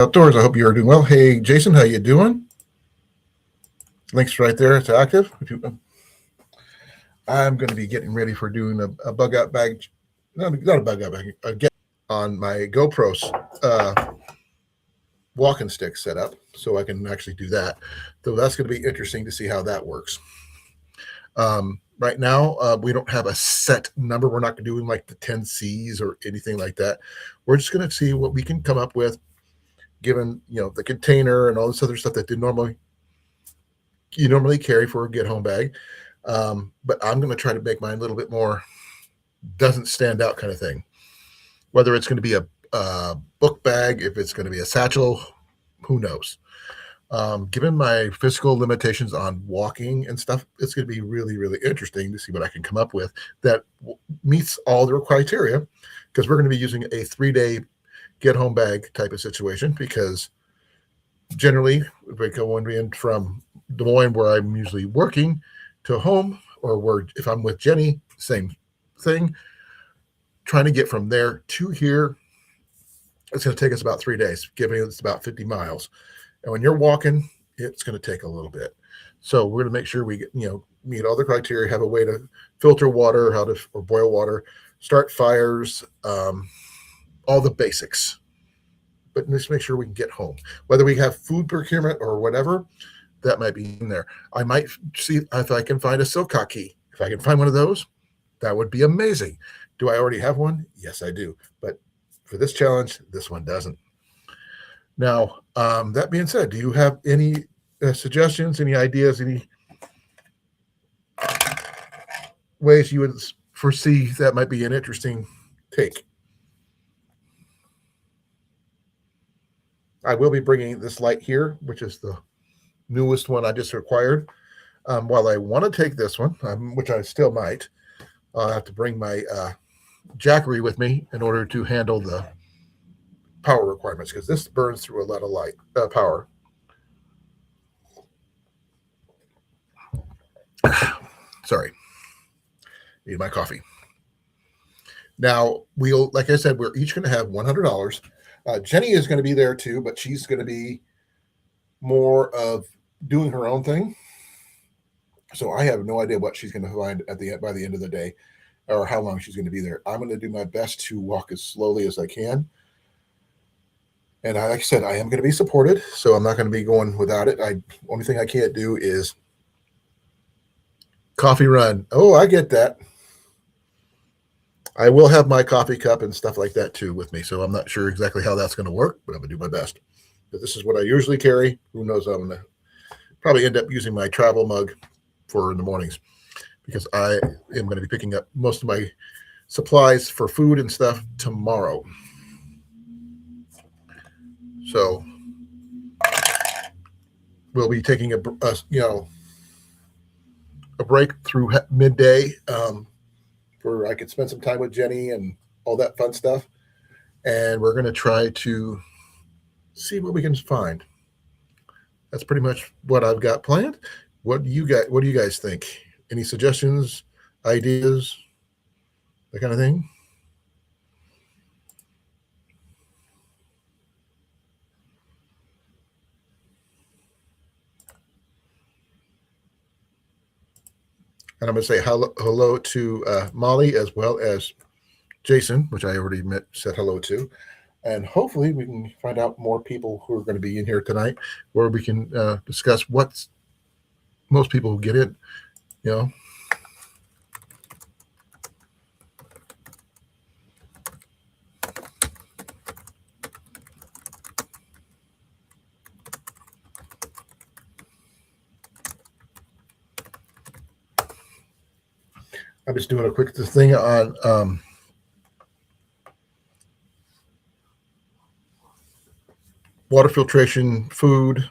Outdoors. I hope you are doing well. Hey, Jason, how you doing? Links right there. It's active. I'm going to be getting ready for doing a bug out bag, not a bug out bag, a get on my GoPro's walking stick setup, so I can actually do that. So that's going to be interesting to see how that works. Right now, we don't have a set number. We're not doing like the 10 C's or anything like that. We're just going to see what we can come up with, given the container and all this other stuff that you normally carry for a get home bag. But I'm going to try to make mine a little bit more doesn't stand out kind of thing. Whether it's going to be a book bag, if it's going to be a satchel, who knows? Given my physical limitations on walking and stuff, it's going to be really, really interesting to see what I can come up with that meets all the criteria, because we're going to be using a 3-day get home bag type of situation, because generally if we go in from Des Moines, where I'm usually working, to home, or if I'm with Jenny, same thing, trying to get from there to here, it's going to take us about 3 days, giving us about 50 miles. And when you're walking, it's going to take a little bit. So we're going to make sure we get, meet all the criteria, have a way to filter water, or boil water, start fires, all the basics. But just make sure we can get home. Whether we have food procurement or whatever, that might be in there. I might see if I can find a silk key. If I can find one of those, that would be amazing. Do I already have one? Yes, I do. But for this challenge, this one doesn't. Now, that being said, do you have any suggestions, any ideas, any ways you would foresee that might be an interesting take? I will be bringing this light here, which is the newest one I just acquired. While I want to take this one, which I still might, I'll have to bring my jackery with me in order to handle the power requirements, because this burns through a lot of light power. Sorry, need my coffee. Now, like I said, we're each going to have $100. Jenny is going to be there too, but she's going to be more of doing her own thing. So I have no idea what she's going to find by the end of the day, or how long she's going to be there. I'm going to do my best to walk as slowly as I can. And like I said, I am going to be supported, so I'm not going to be going without it. Only thing I can't do is coffee run. Oh, I get that. I will have my coffee cup and stuff like that too with me, so I'm not sure exactly how that's going to work, but I'm going to do my best. But this is what I usually carry. Who knows? I'm going to probably end up using my travel mug for in the mornings, because I am going to be picking up most of my supplies for food and stuff tomorrow. So we'll be taking a break through midday, where I could spend some time with Jenny and all that fun stuff. And we're going to try to see what we can find. That's pretty much what I've got planned. What do you guys think? Any suggestions, ideas, that kind of thing? And I'm going to say hello to Molly, as well as Jason, which I already said hello to. And hopefully we can find out more people who are going to be in here tonight, where we can discuss what most people get in, I'm just doing a quick thing on water filtration, food,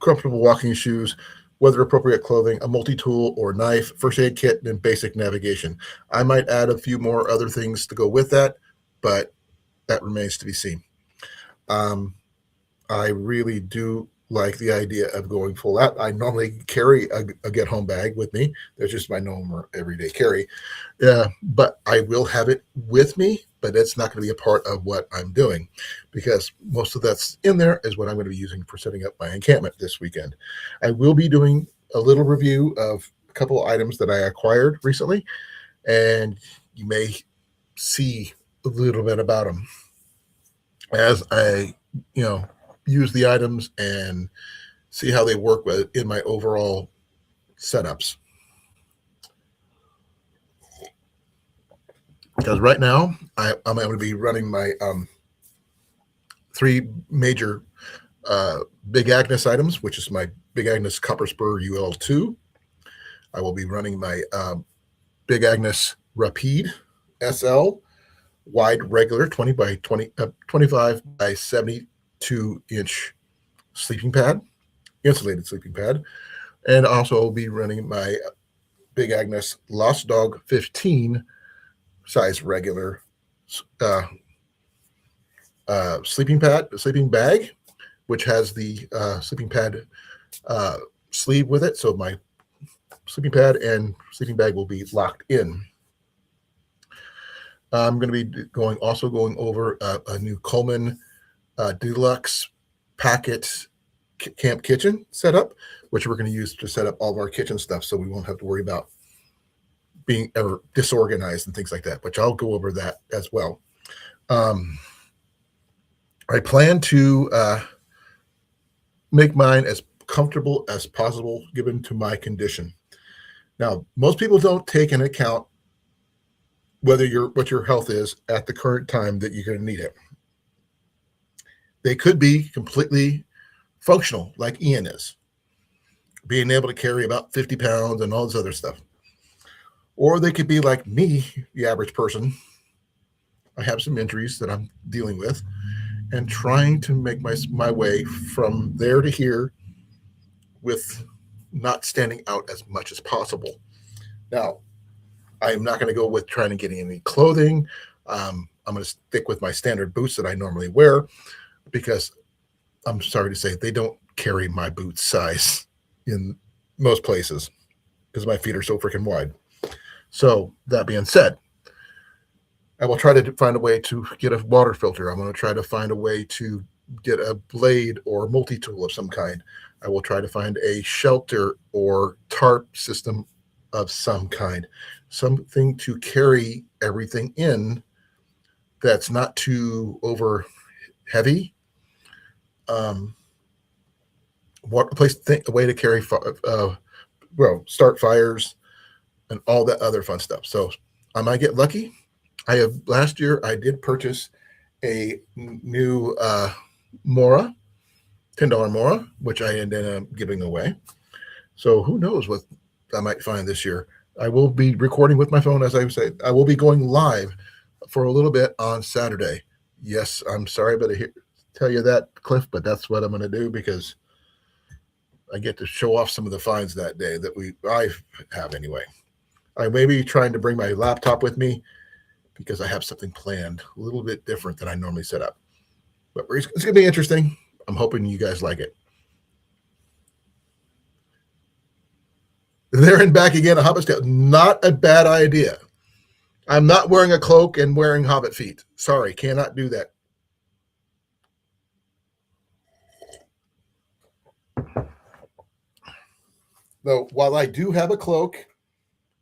comfortable walking shoes, weather appropriate clothing, a multi-tool or knife, first aid kit, and basic navigation. I might add a few more other things to go with that, but that remains to be seen. I really do like the idea of going full out. I normally carry a get home bag with me. That's just my normal everyday carry. But I will have it with me, but it's not going to be a part of what I'm doing because most of that's in there is what I'm going to be using for setting up my encampment this weekend. I will be doing a little review of a couple of items that I acquired recently, and you may see a little bit about them as I, use the items and see how they work with in my overall setups. Because right now I'm going to be running my three major Big Agnes items, which is my Big Agnes Copper Spur UL2. I will be running my Big Agnes Rapide SL wide regular 25 by 72 inch sleeping pad, insulated sleeping pad, and also will be running my Big Agnes Lost Dog 15 size regular uh, sleeping bag, which has the sleeping pad sleeve with it. So my sleeping pad and sleeping bag will be locked in. I'm going to be going over a new Coleman deluxe packet camp kitchen setup, which we're going to use to set up all of our kitchen stuff, so we won't have to worry about being ever disorganized and things like that. But I'll go over that as well. I plan to make mine as comfortable as possible given to my condition. Now, most people don't take into account what your health is at the current time that you're going to need it. They could be completely functional, like Ian is, being able to carry about 50 pounds and all this other stuff. Or they could be like me, the average person. I have some injuries that I'm dealing with and trying to make my way from there to here with not standing out as much as possible. Now, I'm not going to go with trying to get any clothing. I'm going to stick with my standard boots that I normally wear because I'm sorry to say they don't carry my boot size in most places because my feet are so freaking wide. So that being said, I will try to find a way to get a water filter. I'm going to try to find a way to get a blade or multi-tool of some kind. I will try to find a shelter or tarp system of some kind, something to carry everything in that's not too over heavy. A way to carry, start fires and all that other fun stuff. So I might get lucky. Last year I did purchase a new Mora, $10 Mora, which I ended up giving away. So who knows what I might find this year. I will be recording with my phone, as I say. I will be going live for a little bit on Saturday. Yes, I'm sorry, but I tell you that, Cliff, but that's what I'm going to do because I get to show off some of the finds that day that I have anyway. I may be trying to bring my laptop with me because I have something planned a little bit different than I normally set up. But it's going to be interesting. I'm hoping you guys like it. There and back again, a hobbit tail. Not a bad idea. I'm not wearing a cloak and wearing hobbit feet. Sorry, cannot do that. Though, while I do have a cloak,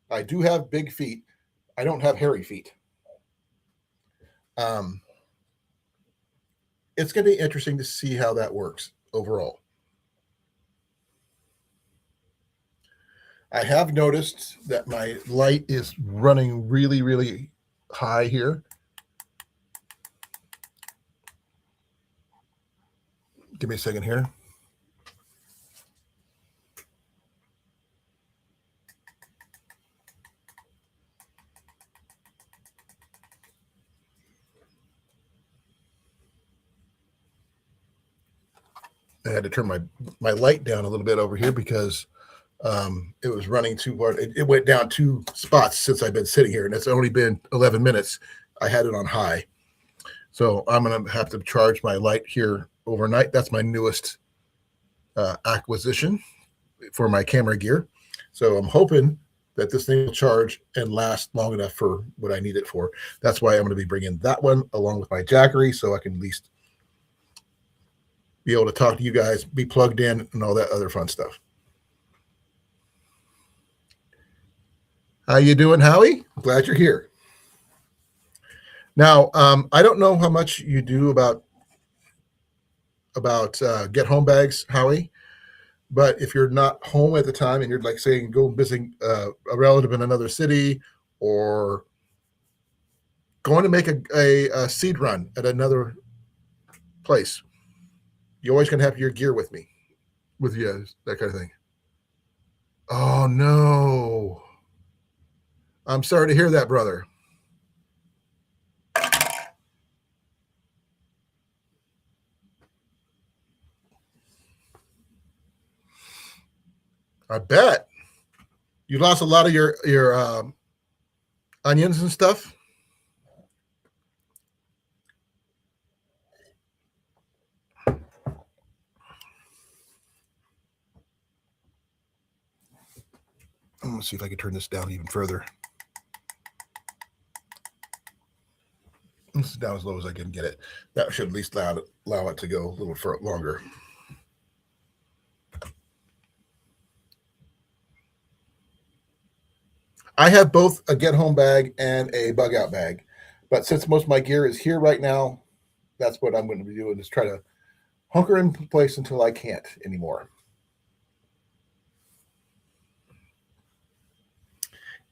I do have big feet. I don't have hairy feet. It's going to be interesting to see how that works overall. I have noticed that my light is running really, really high here. Give me a second here. I had to turn my light down a little bit over here because it was running too hard. It went down 2 spots since I've been sitting here, and it's only been 11 minutes. I had it on high. So I'm going to have to charge my light here overnight. That's my newest acquisition for my camera gear. So I'm hoping that this thing will charge and last long enough for what I need it for. That's why I'm going to be bringing that one along with my Jackery, so I can at least be able to talk to you guys, be plugged in, and all that other fun stuff. How you doing, Howie? Glad you're here. Now, I don't know how much you do about get home bags, Howie. But if you're not home at the time and you're like saying go visiting a relative in another city or going to make a seed run at another place, you always can have your gear with you, that kind of thing. Oh no. I'm sorry to hear that, brother. I bet you lost a lot of your onions and stuff. I'm gonna see if I can turn this down even further. This is down as low as I can get it. That should at least allow it to go a little longer. I have both a get home bag and a bug out bag, but since most of my gear is here right now, that's what I'm going to be doing, is try to hunker in place until I can't anymore.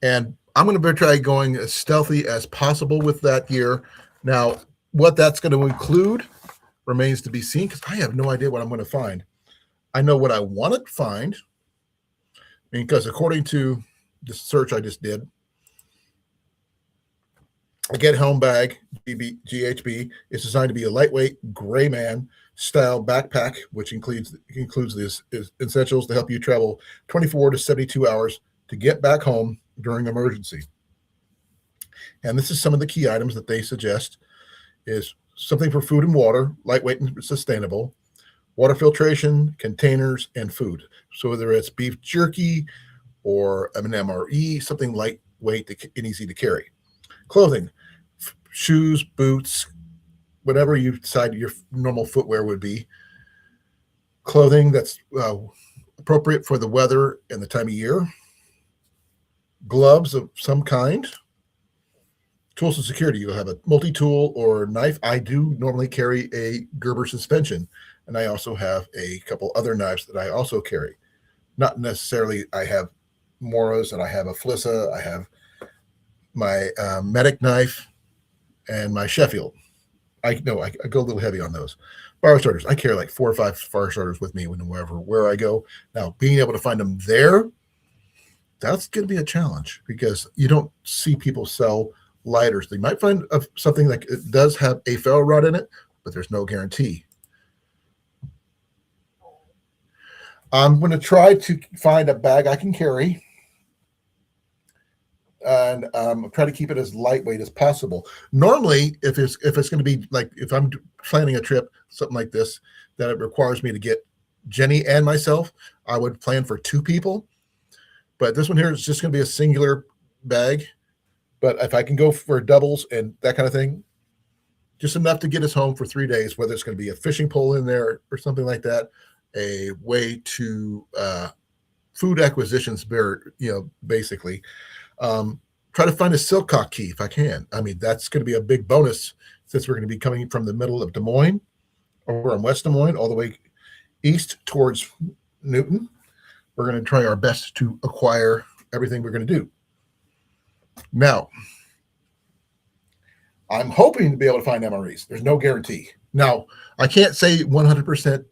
And I'm going to try going as stealthy as possible with that gear. Now, what that's going to include remains to be seen, because I have no idea what I'm going to find. I know what I want to find, because according to the search I just did, a get home bag GHB is designed to be a lightweight Greyman style backpack, which includes these essentials to help you travel 24 to 72 hours to get back home during emergency. And this is some of the key items that they suggest: is something for food and water, lightweight and sustainable, water filtration, containers, and food. So whether it's beef jerky or an MRE, something lightweight and easy to carry. Clothing, shoes, boots, whatever you decide your normal footwear would be. Clothing that's appropriate for the weather and the time of year. Gloves of some kind. Tools of security. You'll have a multi-tool or knife. I do normally carry a Gerber suspension, and I also have a couple other knives that I also carry. Not necessarily I have Moras, and I have a Flissa. I have my medic knife and my Sheffield. I go a little heavy on those. Fire starters. I carry like 4 or 5 fire starters with me where I go. Now, being able to find them there, that's going to be a challenge, because you don't see people sell lighters. They might find something like it does have a ferro rod in it, but there's no guarantee. I'm going to try to find a bag I can carry, and try to keep it as lightweight as possible. Normally, if it's going to be like, if I'm planning a trip, something like this, that it requires me to get Jenny and myself, I would plan for 2 people. But this one here is just going to be a singular bag. But if I can go for doubles and that kind of thing, just enough to get us home for 3 days, whether it's going to be a fishing pole in there or something like that, a way to food acquisitions, basically. Try to find a Silcock key if I can. I mean, that's going to be a big bonus, since we're going to be coming from the middle of Des Moines, or in West Des Moines, all the way east towards Newton. We're going to try our best to acquire everything we're going to do. Now, I'm hoping to be able to find MREs. There's no guarantee. Now, I can't say 100%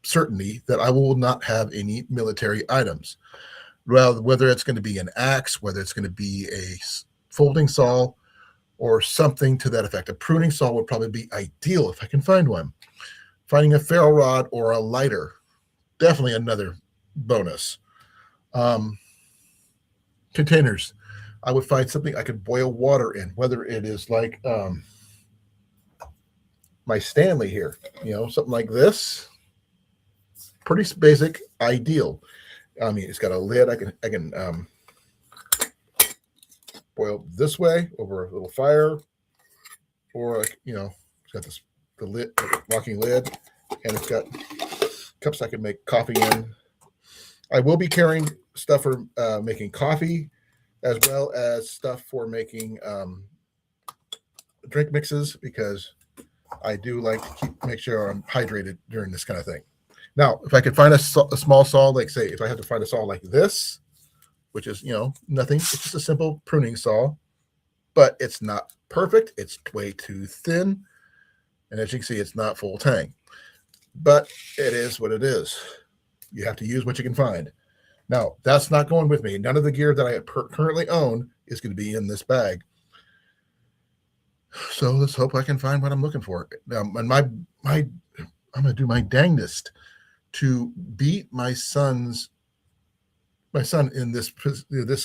certainty that I will not have any military items. Well, whether it's going to be an axe, whether it's going to be a folding saw, or something to that effect. A pruning saw would probably be ideal if I can find one. Finding a ferro rod or a lighter, definitely another bonus. Containers. I would find something I could boil water in, whether it is like my Stanley here, something like this. pretty basic, ideal. I mean, it's got a lid. I can boil this way over a little fire, or like, it's got this the lid, locking lid, and it's got cups I can make coffee in. I will be carrying stuff for making coffee, as well as stuff for making drink mixes, because I do like to make sure I'm hydrated during this kind of thing. Now, if I could find a small saw, like say, if I had to find a saw like this, which is, nothing, it's just a simple pruning saw, but it's not perfect. It's way too thin. And as you can see, it's not full tang, but it is what it is. You have to use what you can find. Now, that's not going with me. None of the gear that I currently own is going to be in this bag. So let's hope I can find what I'm looking for. Now, and I'm going to do my dangest to beat my son in this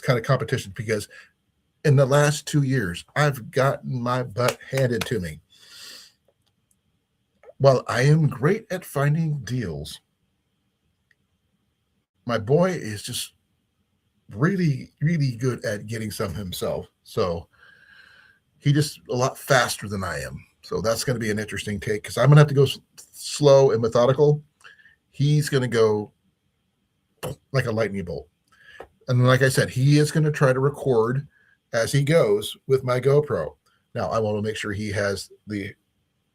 kind of competition, because in the last 2 years, I've gotten my butt handed to me. While I am great at finding deals, my boy is just really, really good at getting some himself. So he just a lot faster than I am. So that's going to be an interesting take, because I'm going to have to go slow and methodical. He's going to go like a lightning bolt. And like I said, he is going to try to record as he goes with my GoPro. Now, I want to make sure he has either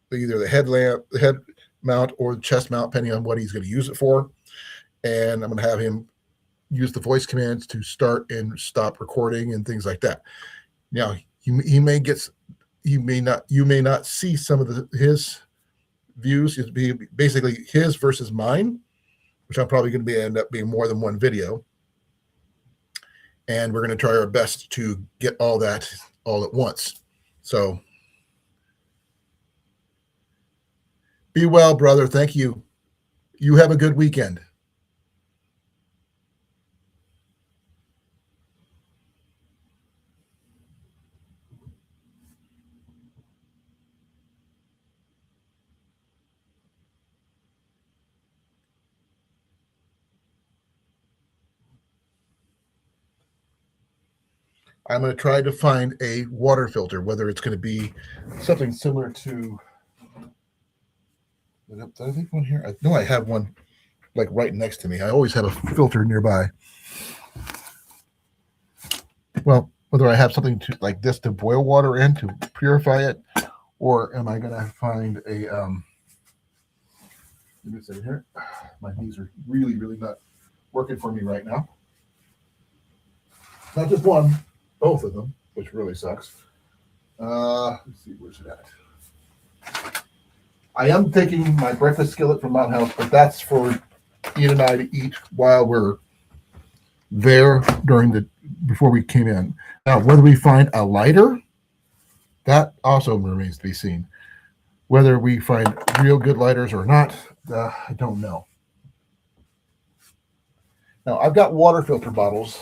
the head mount or the chest mount, depending on what he's going to use it for. And I'm going to have him use the voice commands to start and stop recording and things like that. Now, you may not see some of his views. It'd be basically his versus mine, which I'm probably going to end up being more than one video. And we're going to try our best to get all that all at once. So be well, brother. Thank you. You have a good weekend. I'm going to try to find a water filter, whether it's going to be something similar to. Did I think one here? I know I have one like right next to me. I always have a filter nearby. Well, whether I have something to like this to boil water in to purify it, or am I going to find a let me see here. My knees are really, really not working for me right now. Not just one, both of them, which really sucks. Let's see, where's it at? I am taking my breakfast skillet from Mount House, but that's for Ian and I to eat while we're there before we came in. Now, whether we find a lighter, that also remains to be seen. Whether we find real good lighters or not, I don't know. Now, I've got water filter bottles.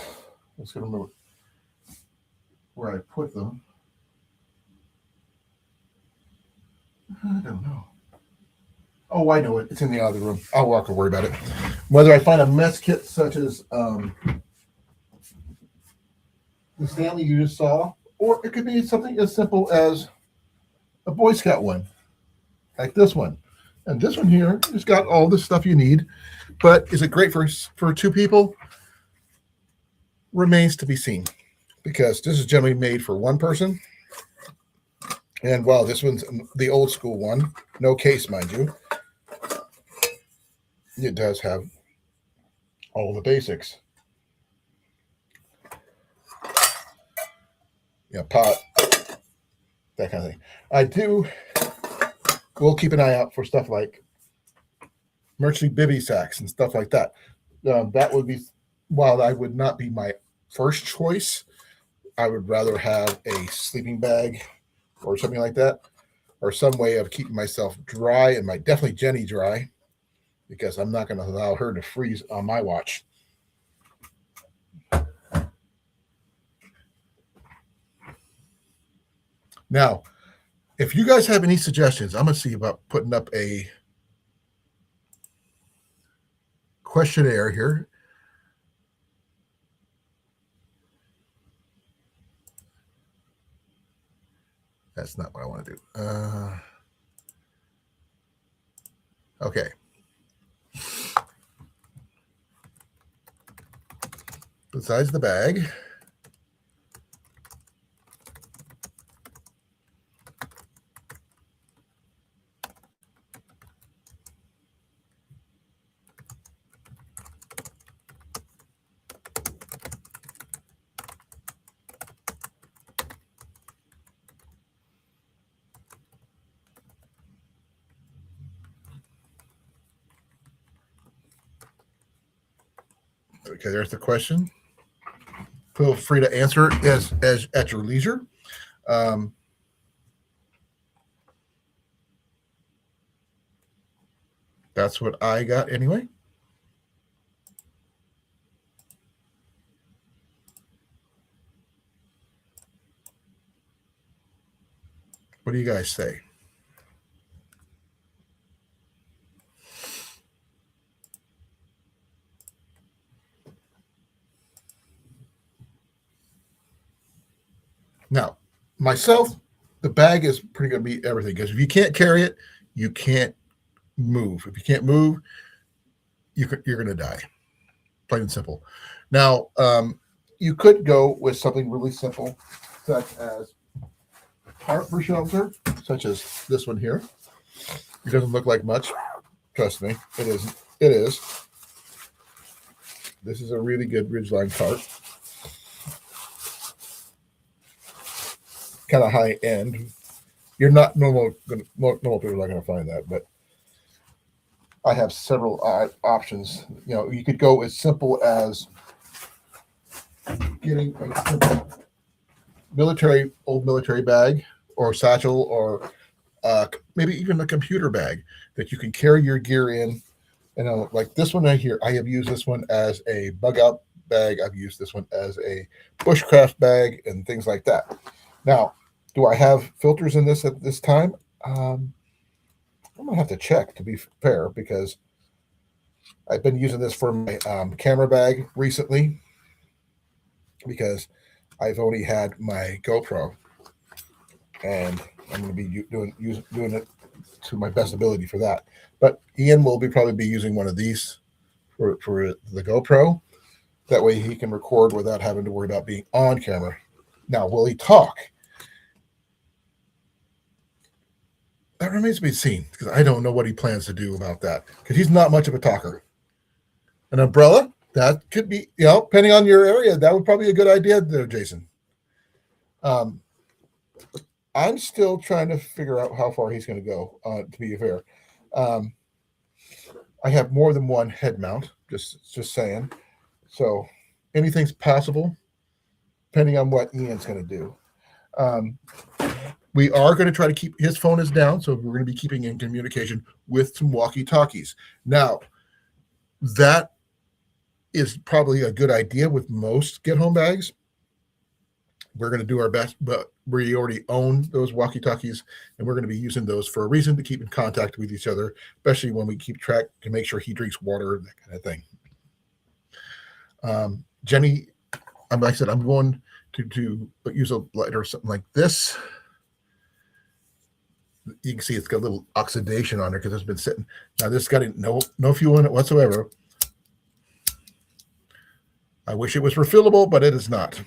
Let's go remember where I put them. I don't know. Oh, I know it. It's in the other room. I'll walk and worry about it. Whether I find a mess kit such as the Stanley you just saw, or it could be something as simple as a Boy Scout one, like this one. And this one here has got all the stuff you need, but is it great for two people? Remains to be seen, because this is generally made for one person. And while this one's the old school one, no case, mind you, it does have all the basics. Pot, that kind of thing. We'll keep an eye out for stuff like emergency bivy sacks and stuff like that. That would be, while that would not be my first choice, I would rather have a sleeping bag or something like that, or some way of keeping myself dry, and definitely Jenny dry, because I'm not going to allow her to freeze on my watch. Now, if you guys have any suggestions, I'm going to see about putting up questionnaire here. That's not what I want to do. Okay. Besides the bag, okay, there's the question. Feel free to answer as at your leisure. That's what I got anyway. What do you guys say? Now, myself, the bag is pretty going to be everything because if you can't carry it, you can't move. If you can't move, you're going to die. Plain and simple. Now, you could go with something really simple, such as tarp for shelter, such as this one here. It doesn't look like much. Trust me, it isn't. It is. This is a really good ridgeline tarp. Kind of high end. You're not normal people are not going to find that, but I have several options. You know, you could go as simple as getting a simple old military bag or satchel, or maybe even a computer bag that you can carry your gear in. And like this one right here, I have used this one as a bug out bag. I've used this one as a bushcraft bag and things like that. Now, do I have filters in this at this time? I'm gonna have to check, to be fair, because I've been using this for my camera bag recently because I've only had my GoPro, and I'm going to be doing it to my best ability for that. But Ian will probably be using one of these for the GoPro. That way he can record without having to worry about being on camera. Now, will he talk? That remains to be seen, because I don't know what he plans to do about that, because he's not much of a talker. An umbrella, that could be, depending on your area, that would probably be a good idea there, Jason. I'm still trying to figure out how far he's going to go, to be fair. I have more than one head mount, just saying. So anything's possible, depending on what Ian's going to do. We are going to try to keep, his phone is down, so we're going to be keeping in communication with some walkie-talkies. Now, that is probably a good idea with most get-home bags. We're going to do our best, but we already own those walkie-talkies, and we're going to be using those for a reason, to keep in contact with each other, especially when we keep track to make sure he drinks water, that kind of thing. Jenny, like I said, I'm going to use a lighter or something like this. You can see it's got a little oxidation on it because it's been sitting. Now this got no fuel in it whatsoever. I wish it was refillable, but it is not.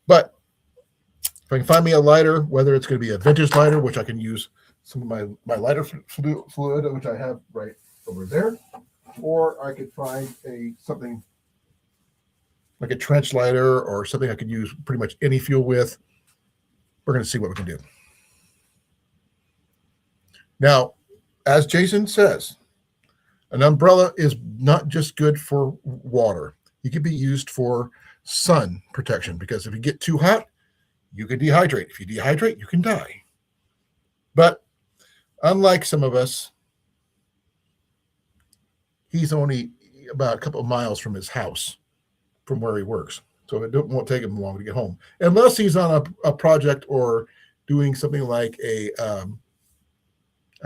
But if I can find me a lighter, whether it's going to be a vintage lighter, which I can use some of my lighter fluid, which I have right over there, or I could find something like a trench lighter or something I could use pretty much any fuel with. We're going to see what we can do. Now, as Jason says, an umbrella is not just good for water. It can be used for sun protection, because if you get too hot, you can dehydrate. If you dehydrate, you can die. But unlike some of us, he's only about a couple of miles from his house, from where he works. So it won't take him long to get home, unless he's on a project or doing something like a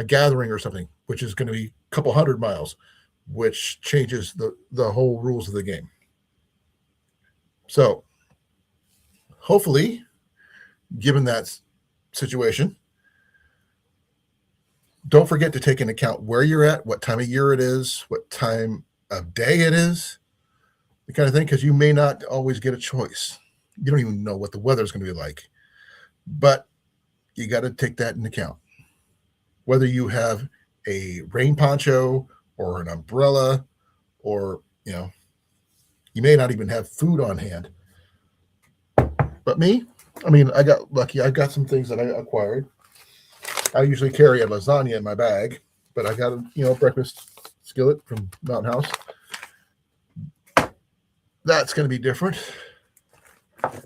gathering or something, which is going to be a couple hundred miles. which changes the whole rules of the game. So hopefully, given that situation, don't forget to take into account where you're at, what time of year it is, what time of day it is, the kind of thing, because you may not always get a choice. You don't even know what the weather is going to be like. But you got to take that into account. Whether you have a rain poncho or an umbrella, or, you may not even have food on hand. But me, I got lucky. I got some things that I acquired. I usually carry a lasagna in my bag, but I got a breakfast skillet from Mountain House. That's going to be different.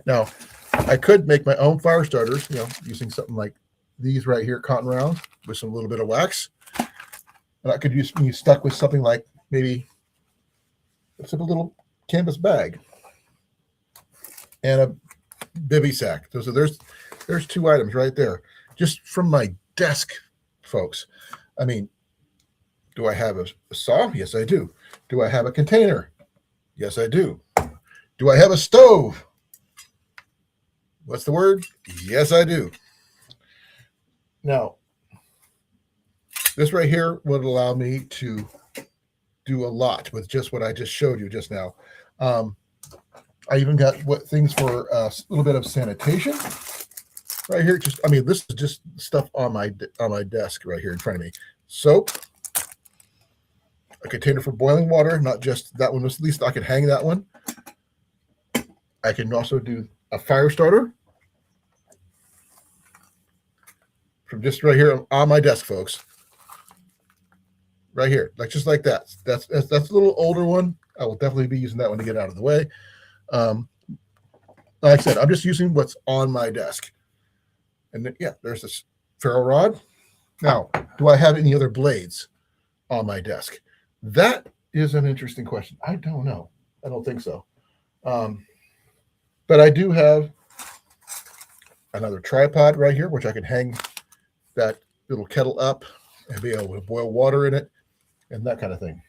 Now, I could make my own fire starters, using something like these right here, cotton rounds, with some little bit of wax. And I could be stuck with something like maybe a simple little canvas bag and a bivy sack. So there's two items right there, just from my desk, folks. Do I have a saw? Yes, I do. Do I have a container? Yes, I do. Do I have a stove? What's the word? Yes, I do. Now, this right here would allow me to do a lot with just what I just showed you just now. I even got things for a little bit of sanitation right here. This is just stuff on my desk right here in front of me. Soap, a container for boiling water, not just that one. At least I can hang that one. I can also do a fire starter from just right here on my desk, folks. Right here, just like that. That's a little older one. I will definitely be using that one to get out of the way. Like I said, I'm just using what's on my desk. And then, there's this ferro rod. Now, do I have any other blades on my desk? That is an interesting question. I don't know. I don't think so. But I do have another tripod right here, which I can hang that little kettle up and be able to boil water in it and that kind of thing.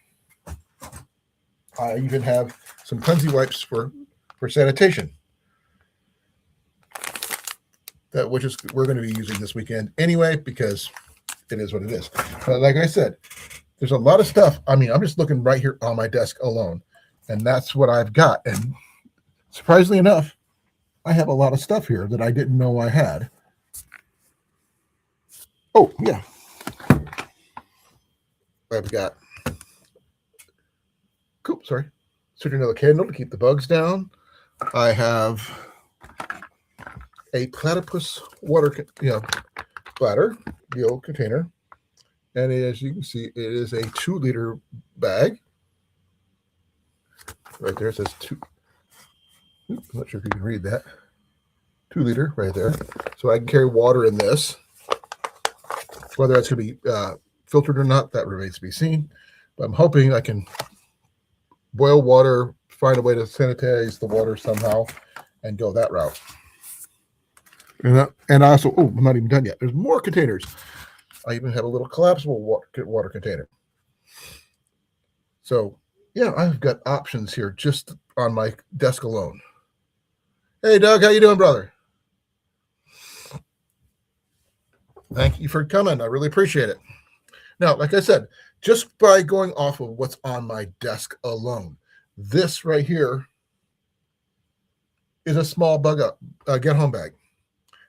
I even have some cleansing wipes for sanitation. Which is we're going to be using this weekend anyway, because it is what it is. But like I said, there's a lot of stuff. I'm just looking right here on my desk alone, and that's what I've got. And surprisingly enough, I have a lot of stuff here that I didn't know I had. Oh, yeah. I've got citronella candle to keep the bugs down. I have a platypus water, bladder, the old container. And as you can see, it is a 2-liter bag. Right there, it says 2. I'm not sure if you can read that. 2-liter right there. So I can carry water in this. Whether that's going to be filtered or not, that remains to be seen. But I'm hoping I can boil water, find a way to sanitize the water somehow, and go that route. And also, I'm not even done yet. There's more containers. I even have a little collapsible water container. So, I've got options here just on my desk alone. Hey, Doug, how you doing, brother? Thank you for coming. I really appreciate it. Now, like I said, just by going off of what's on my desk alone, this right here is a small get-home bag.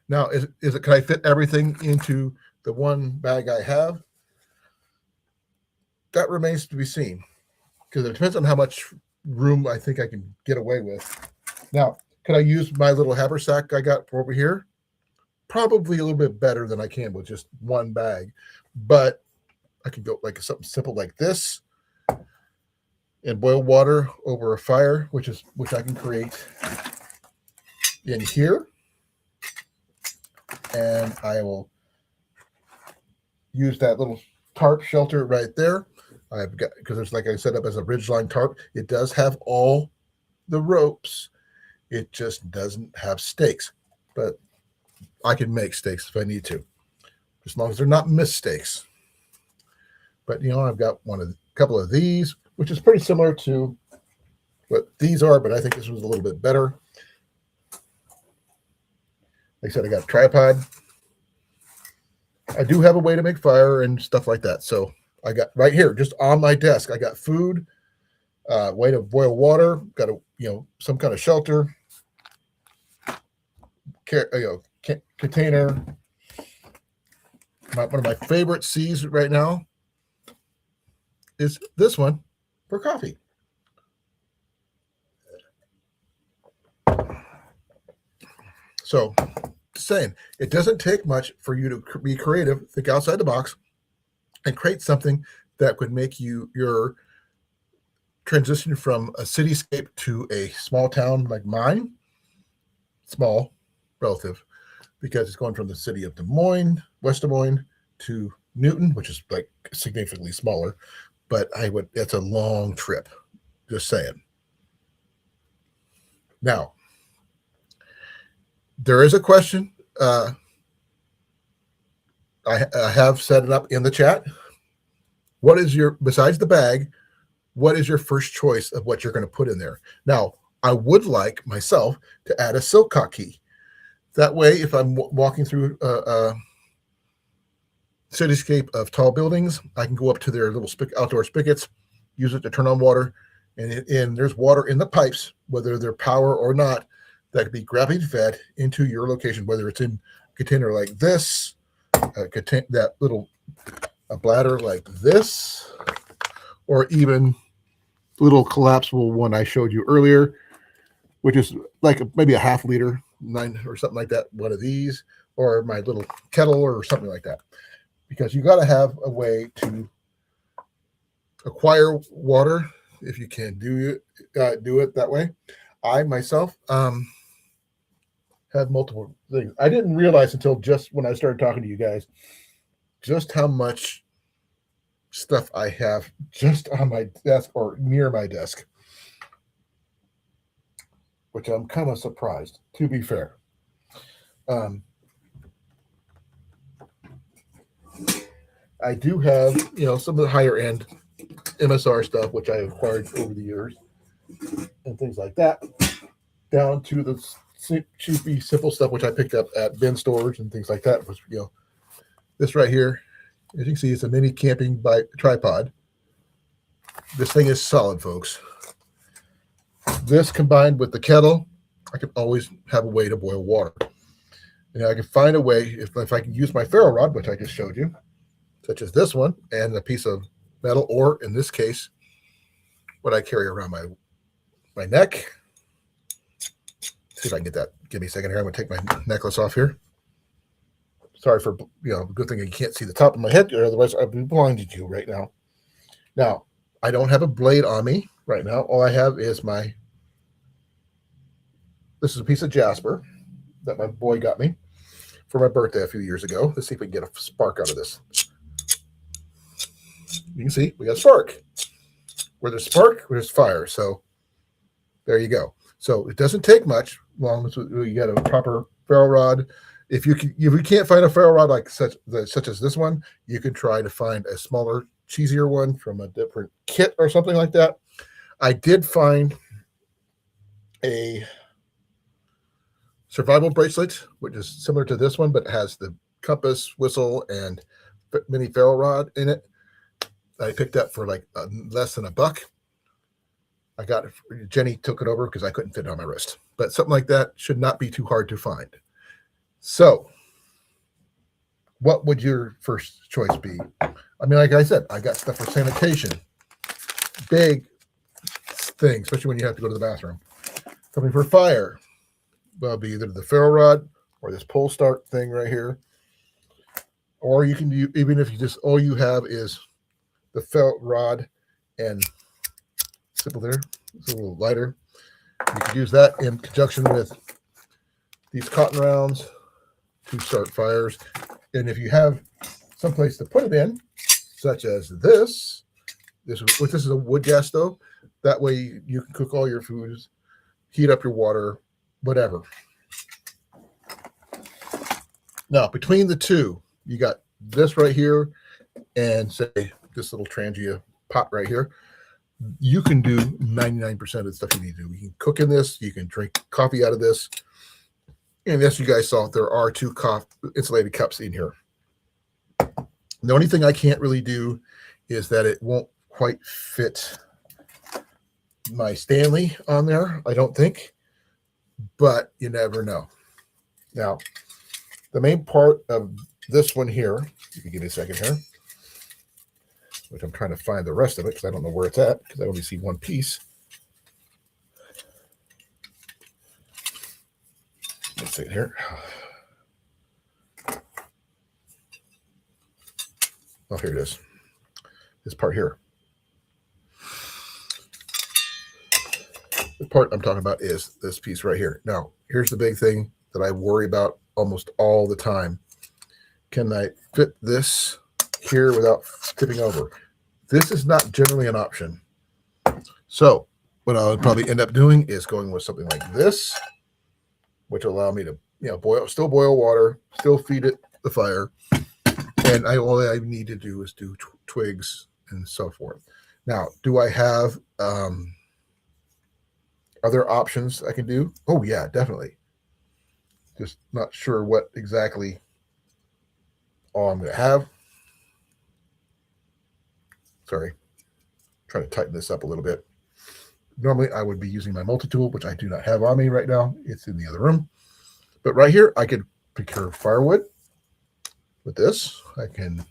Now, can I fit everything into the one bag I have? That remains to be seen, because it depends on how much room I think I can get away with. Now, can I use my little haversack I got over here? Probably a little bit better than I can with just one bag, but I could go like something simple like this and boil water over a fire, which I can create in here. And I will use that little tarp shelter right there. I've got, because it's like I set up as a ridgeline tarp. It does have all the ropes. It just doesn't have stakes, but I can make stakes if I need to, as long as they're not mistakes. But I've got a couple of these, which is pretty similar to what these are, but I think this one's a little bit better. Like I said, I got a tripod. I do have a way to make fire and stuff like that. So I got right here, just on my desk, I got food, way to boil water, got some kind of shelter, container. One of my favorite C's right now is this one for coffee. So, saying it doesn't take much for you to be creative, think outside the box, and create something that could make your transition from a cityscape to a small town like mine. Small, relative, because it's going from the city of Des Moines, West Des Moines, to Newton, which is like significantly smaller. But that's a long trip. Just saying. Now, there is a question. I have set it up in the chat. Besides the bag, what is your first choice of what you're going to put in there? Now, I would like myself to add a silk key. That way, if I'm walking through a cityscape of tall buildings, I can go up to their little outdoor spigots, use it to turn on water, and there's water in the pipes, whether they're power or not, that could be gravity fed into your location, whether it's in a container like this, that little bladder like this, or even little collapsible one I showed you earlier, which is like maybe a half liter, 9 or something like that, one of these, or my little kettle or something like that. Because you got to have a way to acquire water if you can do it that way. I myself have multiple things. I didn't realize until just when I started talking to you guys just how much stuff I have just on my desk or near my desk, which I'm kind of surprised, to be fair. I do have, some of the higher end MSR stuff, which I acquired over the years and things like that, down to the cheapy, simple stuff, which I picked up at bin stores and things like that. Was, this right here, as you can see, it's a mini camping tripod. This thing is solid, folks. This combined with the kettle, I can always have a way to boil water. And I can find a way, if I can use my ferro rod, which I just showed you, such as this one, and a piece of metal, or in this case, what I carry around my neck. See if I can get that. Give me a second here. I'm going to take my necklace off here. Sorry for, good thing you can't see the top of my head, or otherwise I'd be blinded you right now. Now, I don't have a blade on me right now. All I have is this is a piece of jasper that my boy got me for my birthday a few years ago. Let's see if we can get a spark out of this. You can see we got a spark. Where there's spark, there's fire. So there you go. So it doesn't take much, as long as you got a proper ferro rod. If you can't find a ferro rod like such as this one, you can try to find a smaller, cheesier one from a different kit or something like that. I did find a survival bracelet, which is similar to this one, but it has the compass, whistle, and mini ferro rod in it. I picked up for like less than $1. I got it. Jenny took it over because I couldn't fit it on my wrist. But something like that should not be too hard to find. So, what would your first choice be? I mean, like I said, I got stuff for sanitation, big things, especially when you have to go to the bathroom. Something for fire. Well, it'll be either the ferro rod or this pole start thing right here. Or you can do, even if all you have is the felt rod and simple there. It's a little lighter. You could use that in conjunction with these cotton rounds to start fires. And if you have someplace to put it in, such as this is a wood gas stove. That way you can cook all your foods, heat up your water, whatever. Now, between the two, you got this right here and say this little Trangia pot right here, you can do 99% of the stuff you need to do. You can cook in this. You can drink coffee out of this. And as you guys saw, there are 2 insulated cups in here. The only thing I can't really do is that it won't quite fit my Stanley on there, I don't think, but you never know. Now, the main part of this one here, you can give me a second here, which I'm trying to find the rest of it because I don't know where it's at because I only see one piece. Let's see it here. Oh, here it is. This part here. The part I'm talking about is this piece right here. Now, here's the big thing that I worry about almost all the time. Can I fit this here without tipping over? This is not generally an option. So what I would probably end up doing is going with something like this, which will allow me to, still boil water, still feed it the fire. And all I need to do is do twigs and so forth. Now, do I have other options I can do? Oh, yeah, definitely. Just not sure what exactly all I'm going to have. Sorry. Try to tighten this up a little bit. Normally, I would be using my multi-tool, which I do not have on me right now. It's in the other room. But right here, I could procure firewood. With this, I can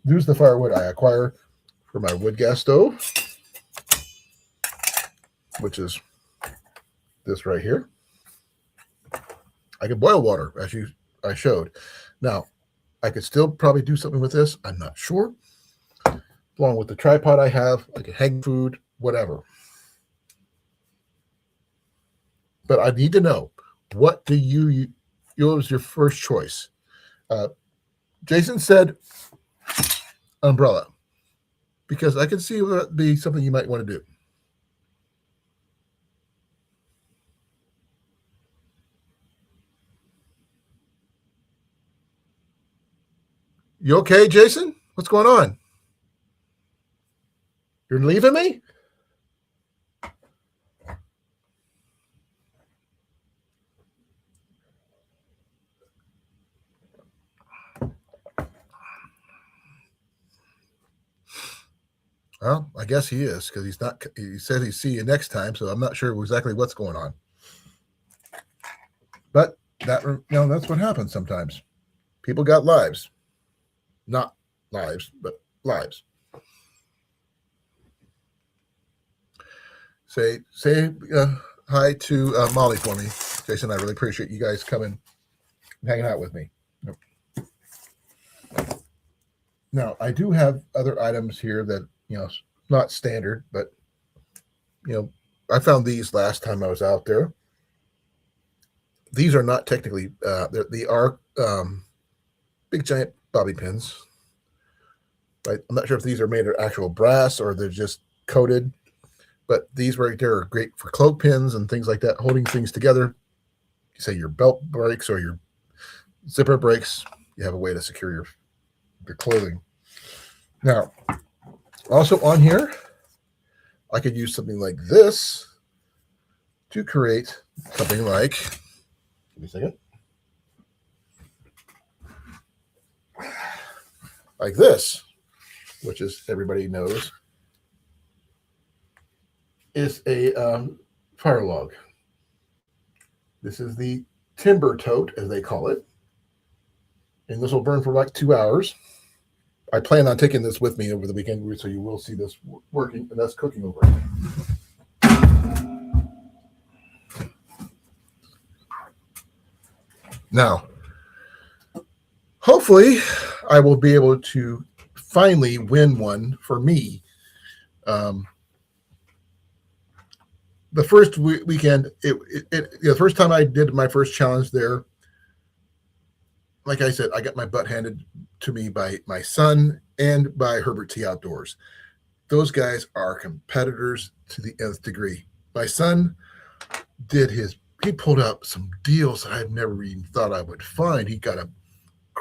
use the firewood I acquire for my wood gas stove, which is this right here. I can boil water, as I showed. Now, I could still probably do something with this. I'm not sure. Along with the tripod I have, I can hang food, whatever. But I need to know, what do you was your first choice? Jason said umbrella, because I can see that be something you might want to do. You okay, Jason? What's going on? You're leaving me? Well, I guess he is, because he's not. He said he'd see you next time, so I'm not sure exactly what's going on. But that's what happens sometimes. People got lives, not lives, but lives. Say hi to Molly for me, Jason. I really appreciate you guys coming and hanging out with me. Now, I do have other items here that, not standard, but, I found these last time I was out there. These are not technically, they are big giant bobby pins. Right? I'm not sure if these are made of actual brass or they're just coated, but these right there are great for cloak pins and things like that, holding things together. You say your belt breaks or your zipper breaks, you have a way to secure your clothing. Now, also on here, I could use something like this to create something like, give me a second, like this, which is, everybody knows, is a fire log. This is the timber tote, as they call it. And this will burn for like 2 hours. I plan on taking this with me over the weekend, so you will see this working, and that's cooking over. Now, hopefully, I will be able to finally win one for me. The first weekend, the first time I did my first challenge there, like I said, I got my butt handed to me by my son and by Herbert T. Outdoors. Those guys are competitors to the nth degree. My son he pulled out some deals that I've never even thought I would find. He got a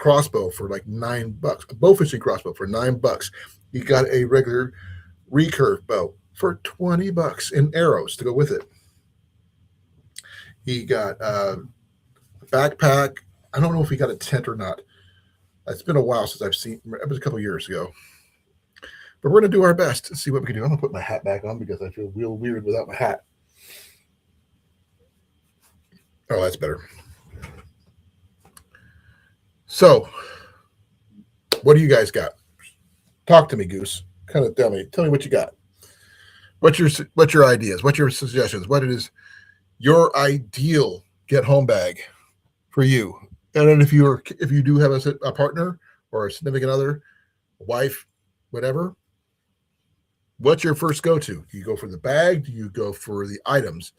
crossbow for like $9, a bow fishing crossbow for $9. You got a regular recurve bow for $20 and arrows to go with it. He got a backpack. I don't know if he got a tent or not. It's been a while since I've seen it. Was a couple years ago. But we're going to do our best to see what we can do. I'm going to put my hat back on because I feel real weird without my hat. Oh, that's better. So, what do you guys got? Talk to me, Goose. Kind of tell me what you got. What's your ideas? What's your suggestions? What is your ideal get home bag for you? And then if you do have a partner or a significant other, a wife, whatever, what's your first go-to? Do you go for the bag? Do you go for the items?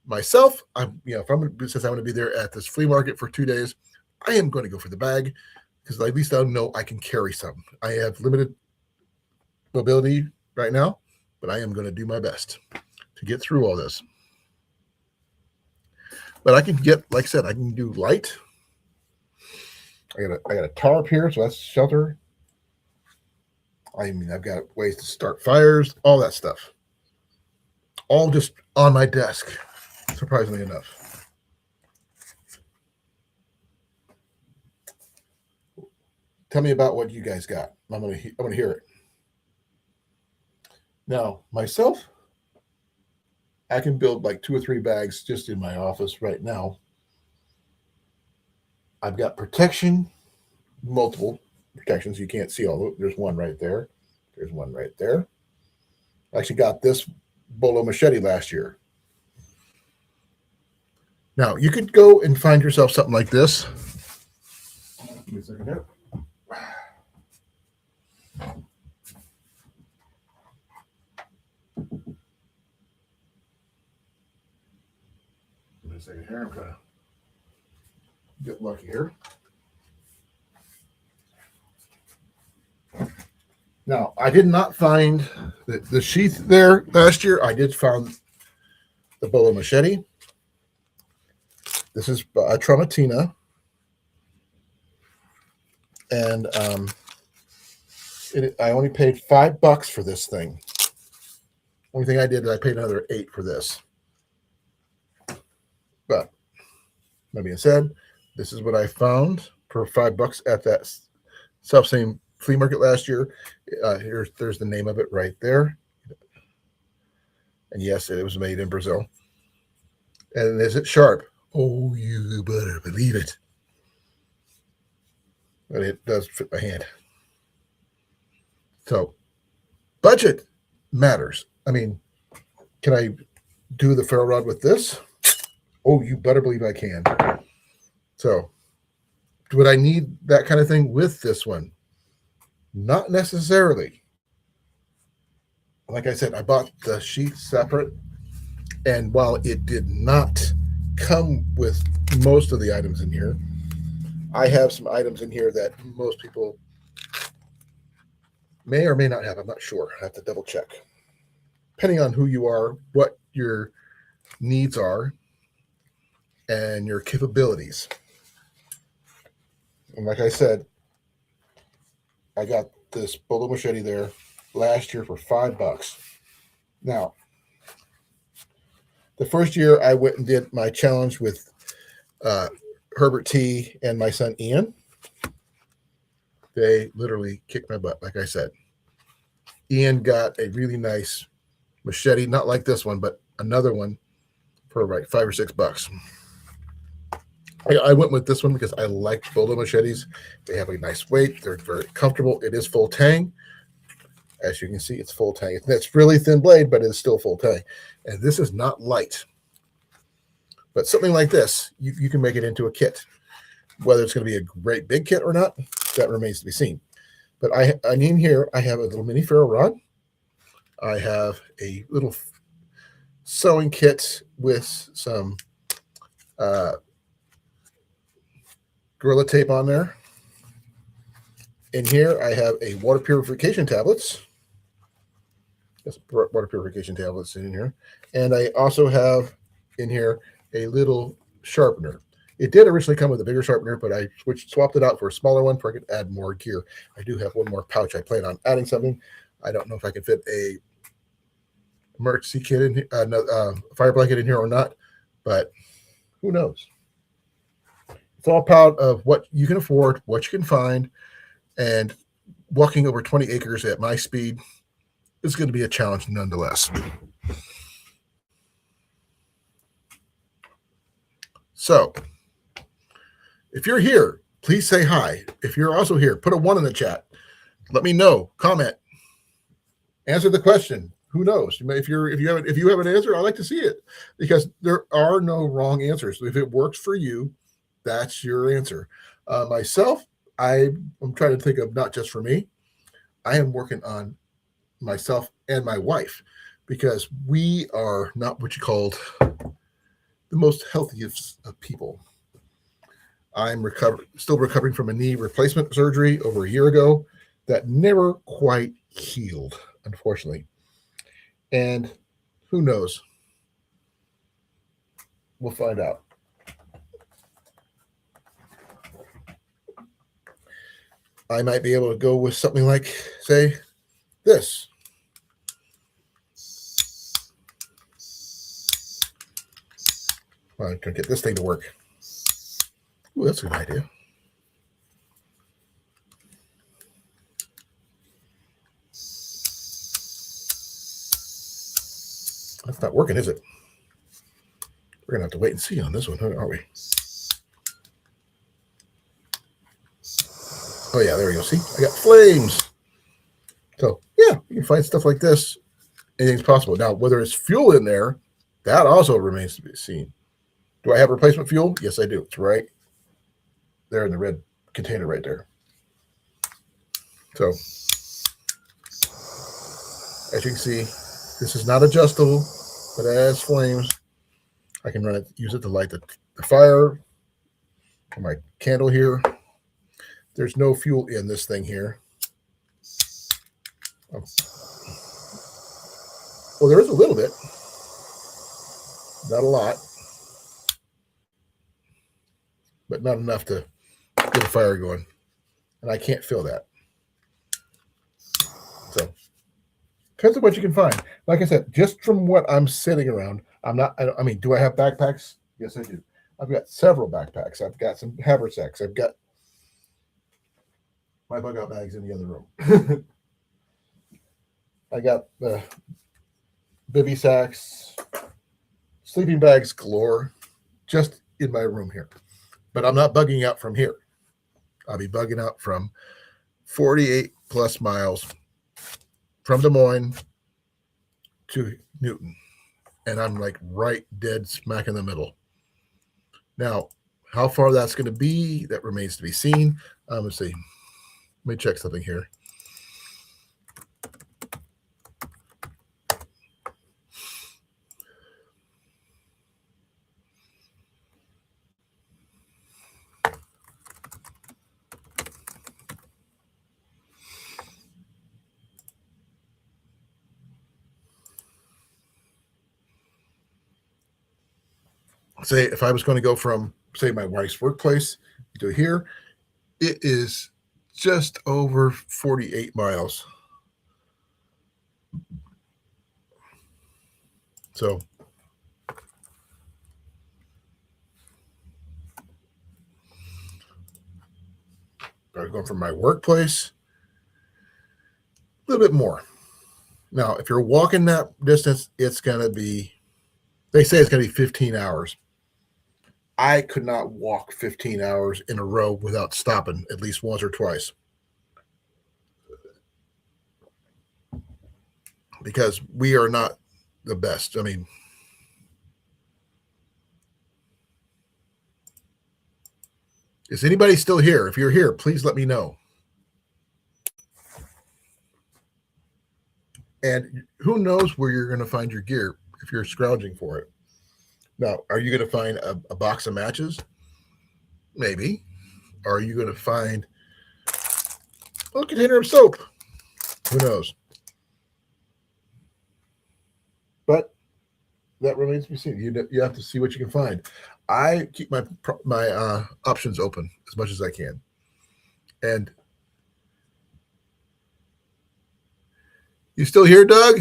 Myself, since I'm going to be there at this flea market for 2 days, I am going to go for the bag because at least I know I can carry some. I have limited mobility right now, but I am going to do my best to get through all this. But I can get, like I said, I can do light. I got a tarp here, so that's shelter. I mean, I've got ways to start fires, all that stuff. All just on my desk, surprisingly enough. Tell me about what you guys got. I'm gonna hear it. Now, myself, I can build like 2 or 3 bags just in my office right now. I've got protection, multiple protections. You can't see all of it. There's one right there. There's one right there. I actually got this bolo machete last year. Now, you could go and find yourself something like this. Give me a second here. Give me a second here. I'm going to get lucky here. Now, I did not find the sheath there last year. I did find the bolo machete. This is a Tramontina. And I only paid $5 for this thing. Only thing I did is I paid another $8 for this. But that being said, this is what I found for $5 at that self-same flea market last year. There's the name of it right there. And yes, it was made in Brazil. And is it sharp? Oh, you better believe it. But it does fit my hand. So, budget matters. I mean, can I do the ferro rod with this? Oh, you better believe I can. So, would I need that kind of thing with this one? Not necessarily. Like I said, I bought the sheath separate, and while it did not come with most of the items in here, I have some items in here that most people may or may not have. I'm not sure. I have to double check. Depending on who you are, what your needs are, and your capabilities. And like I said, I got this bolo machete there last year for $5. Now, the first year I went and did my challenge with Herbert T. and my son Ian. They literally kicked my butt, like I said. Ian got a really nice machete, not like this one, but another one for like $5 or $6. I went with this one because I like bolo machetes. They have a nice weight. They're very comfortable. It is full tang. As you can see, it's full tang. It's really thin blade, but it's still full tang. And this is not light. But something like this, you can make it into a kit. Whether it's going to be a great big kit or not, that remains to be seen. But I mean here, I have a little mini ferro rod. I have a little sewing kit with some Gorilla Tape on there. In here, I have a water purification tablets. Just water purification tablets in here. And I also have in here a little sharpener. It did originally come with a bigger sharpener, but I swapped it out for a smaller one so I could add more gear. I do have one more pouch. I plan on adding something. I don't know if I can fit a emergency kit in here, fire blanket in here or not, but who knows? It's all part of what you can afford, what you can find, and walking over 20 acres at my speed is going to be a challenge nonetheless. So, if you're here, please say hi. If you're also here, put a 1 in the chat. Let me know. Comment. Answer the question. Who knows? If you have an answer, I'd like to see it, because there are no wrong answers. If it works for you, that's your answer. Myself, I'm trying to think of not just for me. I am working on myself and my wife, because we are not what you called the most healthiest of people. I'm still recovering from a knee replacement surgery over a year ago that never quite healed, unfortunately. And who knows? We'll find out. I might be able to go with something like, say, this. Well, I'm going to get this thing to work. Ooh, that's a good idea. That's not working, is it? We're going to have to wait and see on this one, aren't we? Oh, yeah, there we go. See, I got flames. So, yeah, you can find stuff like this. Anything's possible. Now, whether it's fuel in there, that also remains to be seen. Do I have replacement fuel? Yes, I do. It's right there in the red container right there. So, as you can see, this is not adjustable, but it has flames. I can use it to light the fire. My candle here. There's no fuel in this thing here. Oh. Well, there is a little bit. Not a lot. But not enough to get a fire going. And I can't feel that. So, depends on what you can find. Like I said, just from what I'm sitting around, I mean, do I have backpacks? Yes, I do. I've got several backpacks. I've got some haversacks. I've got my bug out bags in the other room. I got the bivy sacks, sleeping bags galore, just in my room here. But I'm not bugging out from here. I'll be bugging out from 48 plus miles from Des Moines to Newton. And I'm like right dead smack in the middle. Now, how far that's going to be, that remains to be seen. Let's see. Let me check something here. Say if I was going to go from, say, my wife's workplace to here, it is just over 48 miles. So I'm going from my workplace, a little bit more. Now, if you're walking that distance, it's going to be, they say it's going to be 15 hours. I could not walk 15 hours in a row without stopping at least once or twice. Because we are not the best. I mean, is anybody still here? If you're here, please let me know. And who knows where you're going to find your gear if you're scrounging for it. Now, are you going to find a box of matches? Maybe. Are you going to find a container of soap? Who knows? But that remains to be seen. You have to see what you can find. I keep my options open as much as I can. And you still here, Doug?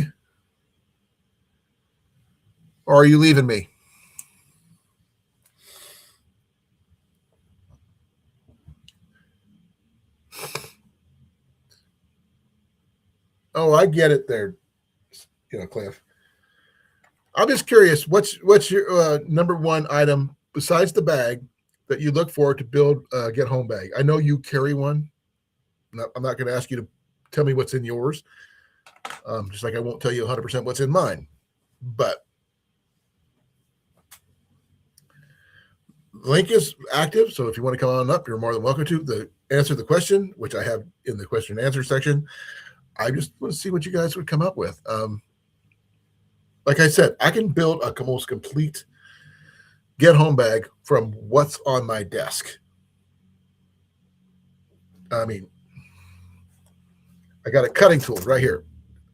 Or are you leaving me? Oh, I get it there, Cliff. I'm just curious. What's your number one item besides the bag that you look for to build a get home bag? I know you carry one. I'm not going to ask you to tell me what's in yours. Just like I won't tell you 100% what's in mine. But link is active, so if you want to come on up, you're more than welcome to answer the question, which I have in the question and answer section. I just want to see what you guys would come up with. Like I said, I can build a most complete get home bag from what's on my desk. I mean, I got a cutting tool right here.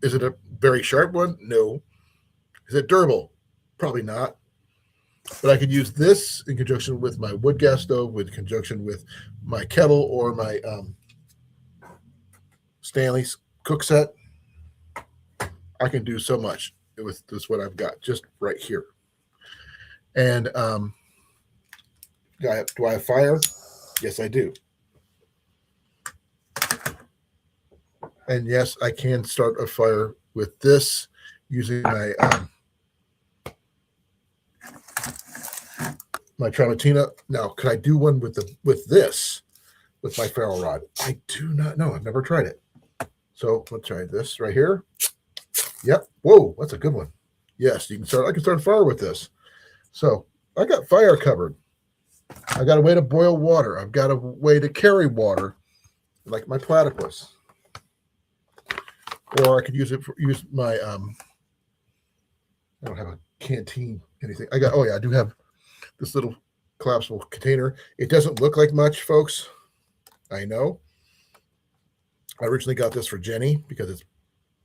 Is it a very sharp one? No. Is it durable? Probably not. But I could use this in conjunction with my wood gas stove, in conjunction with my kettle or my Stanley's cook set. I can do so much with this what I've got just right here. And do I have fire? Yes, I do. And yes, I can start a fire with this using my Tramontina. Now, could I do one with my ferro rod? I do not know. I've never tried it. So let's try this right here. Yep. Whoa, that's a good one. Yes, I can start a fire with this. So I got fire covered. I got a way to boil water. I've got a way to carry water, like my platypus. Or I could use my I don't have a canteen, anything. I do have this little collapsible container. It doesn't look like much, folks. I know. I originally got this for Jenny because it's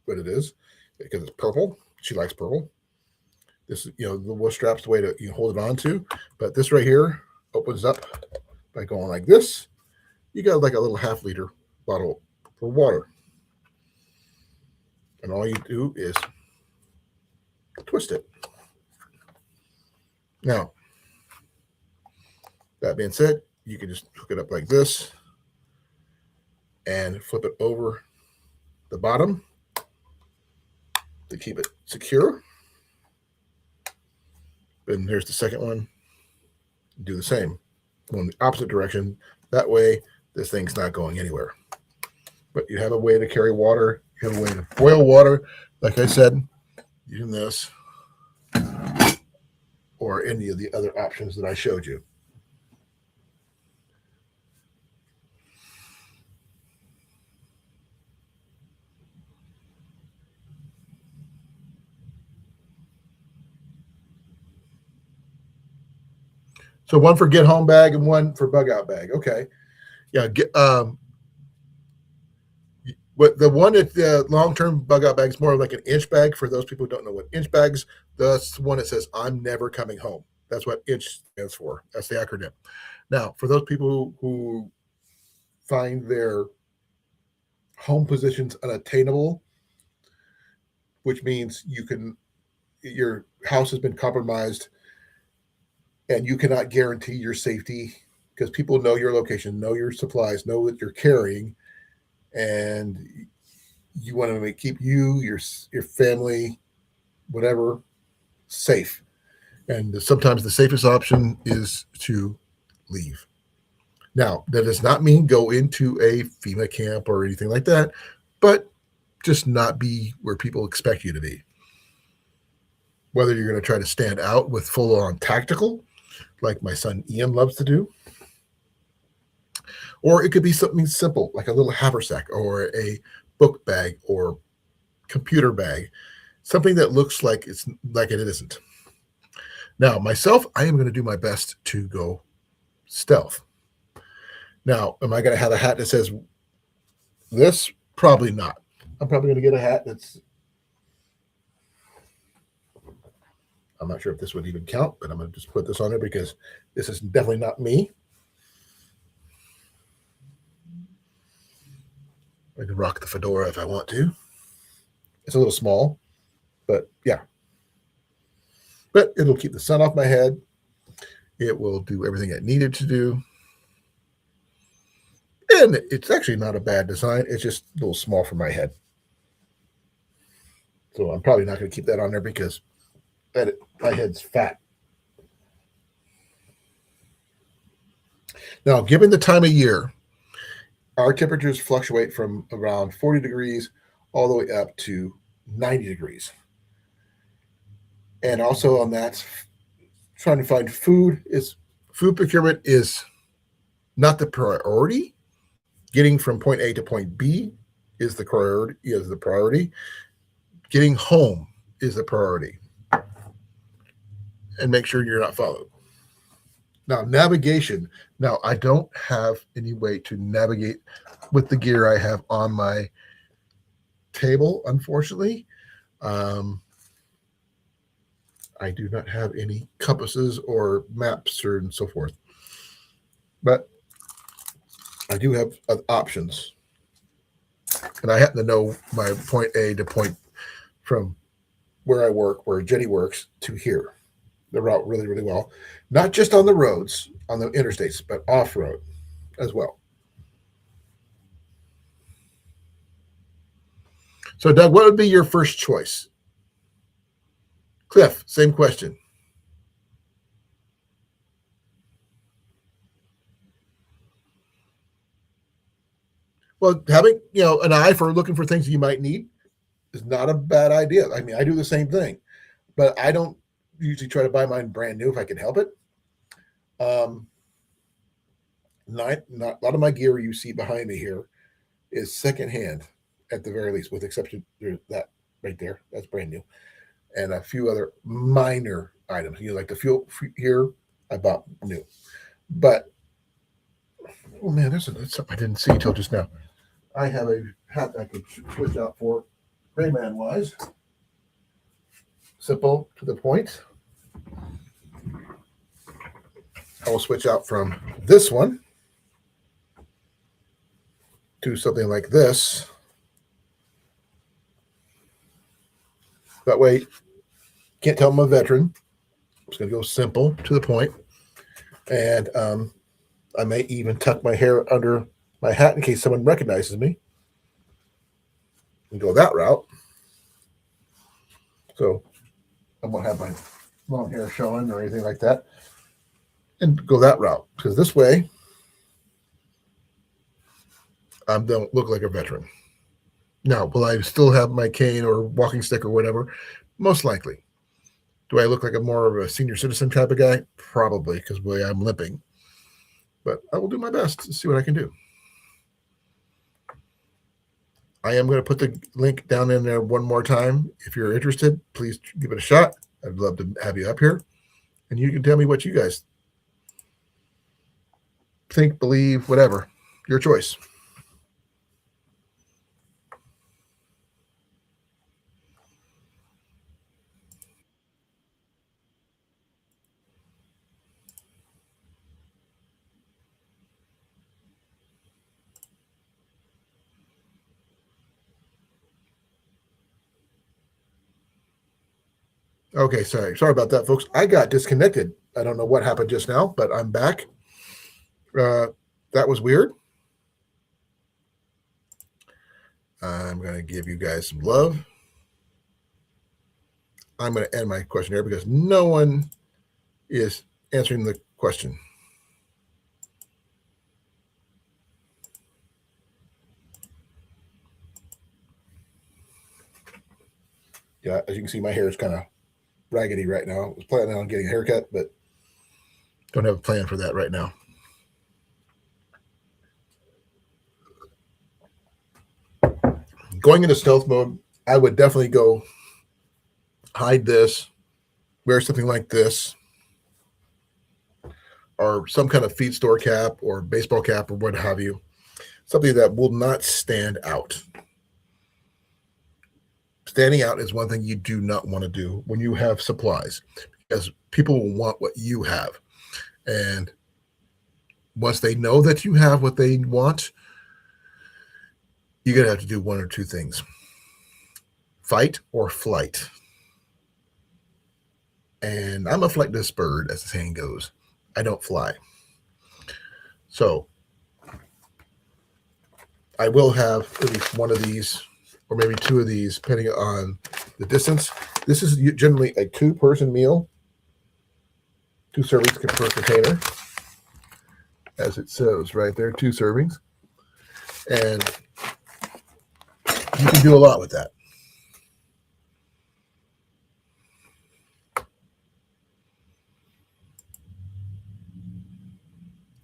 what it is, because it's purple. She likes purple. This, the wool strap's the way to hold it on to. But this right here opens up by going like this. You got like a little half-liter bottle for water. And all you do is twist it. Now, that being said, you can just hook it up like this and flip it over the bottom to keep it secure. And here's the second one. Do the same. Go in the opposite direction. That way, this thing's not going anywhere. But you have a way to carry water. You have a way to boil water, like I said, using this or any of the other options that I showed you. So one for get home bag and one for bug out bag. Okay. Yeah. But the one at the long-term bug out bag is more like an inch bag. For those people who don't know what inch bags, that's the one that says I'm never coming home. That's what inch stands for. That's the acronym. Now, for those people who find their home positions unattainable, which means your house has been compromised and you cannot guarantee your safety because people know your location, know your supplies, know what you're carrying, and you want to keep your family, whatever, safe. And sometimes the safest option is to leave. Now, that does not mean go into a FEMA camp or anything like that, but just not be where people expect you to be. Whether you're going to try to stand out with full-on tactical, like my son Ian loves to do, or it could be something simple, like a little haversack or a book bag or computer bag, something that looks like it isn't. Now, myself, I am going to do my best to go stealth. Now, am I going to have a hat that says this? Probably not. I'm probably going to get a hat that's I'm not sure if this would even count, but I'm going to just put this on there because this is definitely not me. I can rock the fedora if I want to. It's a little small, but yeah. But it'll keep the sun off my head. It will do everything it needed to do. And it's actually not a bad design. It's just a little small for my head. So I'm probably not going to keep that on there because my head's fat. Now, given the time of year, our temperatures fluctuate from around 40 degrees all the way up to 90 degrees. And also on that, trying to find food procurement is not the priority. Getting from point A to point B is the priority. Getting home is the priority. And make sure you're not followed. Now, navigation. Now, I don't have any way to navigate with the gear I have on my table, unfortunately. I do not have any compasses or maps and so forth. But I do have options. And I happen to know my point A to point from where I work, where Jenny works, to here. The route really, really well. Not just on the roads, on the interstates, but off-road as well. So, Doug, what would be your first choice? Cliff, same question. Well, having an eye for looking for things you might need is not a bad idea. I mean, I do the same thing, but I don't usually try to buy mine brand new if I can help it. Not a lot of my gear you see behind me here is secondhand at the very least, with exception that right there. That's brand new. And a few other minor items. Like the fuel here, I bought new. But, oh man, that's something I didn't see until just now. I have a hat I could switch out for Greyman wise. Simple to the point. I will switch out from this one to something like this. That way, can't tell I'm a veteran. I'm just going to go simple to the point. And I may even tuck my hair under my hat in case someone recognizes me. And go that route. So I won't have my long hair showing or anything like that. And go that route. Because this way, I don't look like a veteran. Now, will I still have my cane or walking stick or whatever? Most likely. Do I look like a more of a senior citizen type of guy? Probably, because the way I'm limping. But I will do my best to see what I can do. I am going to put the link down in there one more time. If you're interested, please give it a shot. I'd love to have you up here. And you can tell me what you guys think, believe, whatever. Your choice. Okay, sorry about that, folks. I got disconnected. I don't know what happened just now, but I'm back. That was weird. I'm going to give you guys some love. I'm going to end my questionnaire because no one is answering the question. Yeah, as you can see, my hair is kind of raggedy right now. I was planning on getting a haircut, but don't have a plan for that right now. Going into stealth mode, I would definitely go hide this, wear something like this, or some kind of feed store cap or baseball cap or what have you. Something that will not stand out. standing out is one thing you do not want to do when you have supplies, because people will want what you have. And once they know that you have what they want, you're going to have to do one or two things: fight or flight. And I'm a flightless bird, as the saying goes. I don't fly. So I will have at least one of these, or maybe two of these, depending on the distance. This is generally a two-person meal, 2 servings per container, as it says right there, 2 servings. And you can do a lot with that.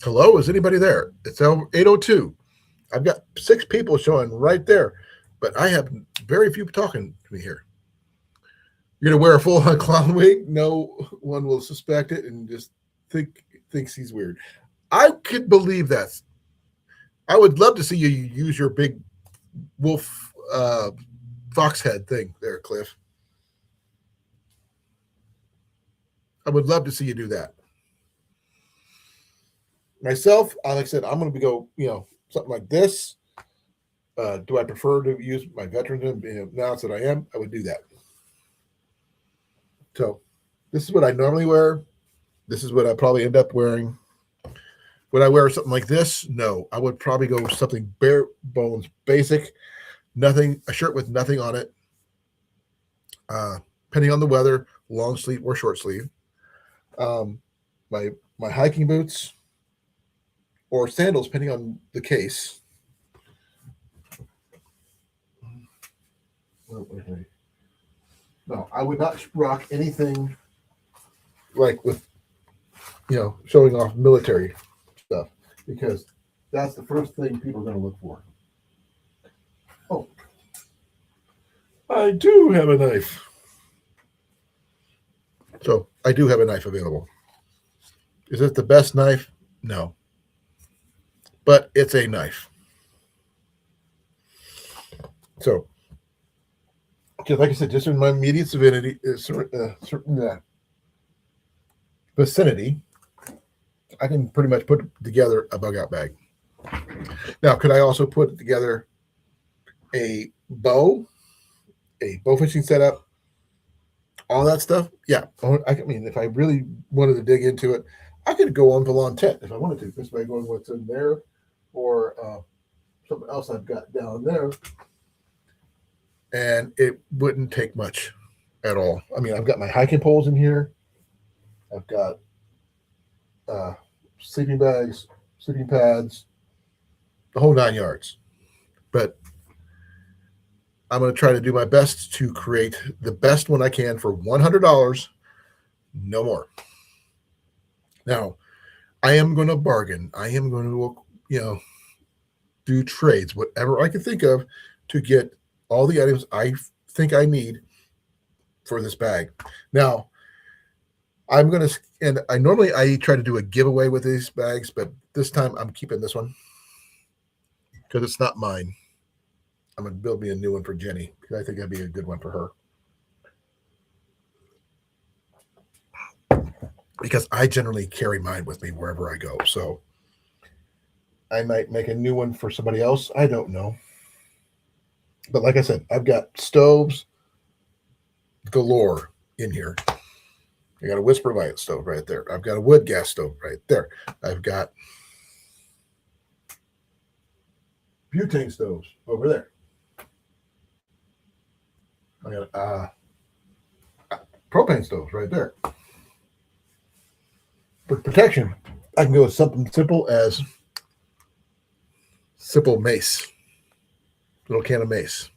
Hello, is anybody there? It's 8:02. I've got 6 people showing right there, but I have very few talking to me here. You're gonna wear a full-on clown wig? No one will suspect it and just thinks he's weird. I could believe that. I would love to see you use your big wolf fox head thing there, Cliff. I would love to see you do that. Myself, like I said, I'm going to go, something like this. Do I prefer to use my veteran now that I am? I would do that. So this is what I normally wear. This is what I probably end up wearing. Would I wear something like this? No, I would probably go with something bare bones, basic, nothing, a shirt with nothing on it. Depending on the weather, long sleeve or short sleeve. My hiking boots or sandals, depending on the case. No, I would not rock anything like with, showing off military stuff, because that's the first thing people are going to look for. Oh, I do have a knife. So I do have a knife available. Is it the best knife? No. But it's a knife. So, just like I said, just in my immediate vicinity, I can pretty much put together a bug out bag. Now, could I also put together a bow fishing setup, all that stuff? Yeah. I mean, if I really wanted to dig into it, I could go on full-on tent if I wanted to, just by going what's in there, or something else I've got down there, and it wouldn't take much at all. I mean, I've got my hiking poles in here. I've got sleeping bags, sleeping pads, the whole 9 yards. But I'm going to try to do my best to create the best one I can for $100, no more. Now, I am going to bargain. I am going to, do trades, whatever I can think of, to get all the items I think I need for this bag. Now, I'm going to, and I normally try to do a giveaway with these bags, but this time I'm keeping this one because it's not mine. I'm going to build me a new one for Jenny because I think that'd be a good one for her. Because I generally carry mine with me wherever I go. So I might make a new one for somebody else. I don't know. But like I said, I've got stoves galore in here. I got a Whisper Light stove right there. I've got a wood gas stove right there. I've got butane stoves over there. I got propane stoves right there. For protection, I can go with something simple as simple mace. Little can of mace.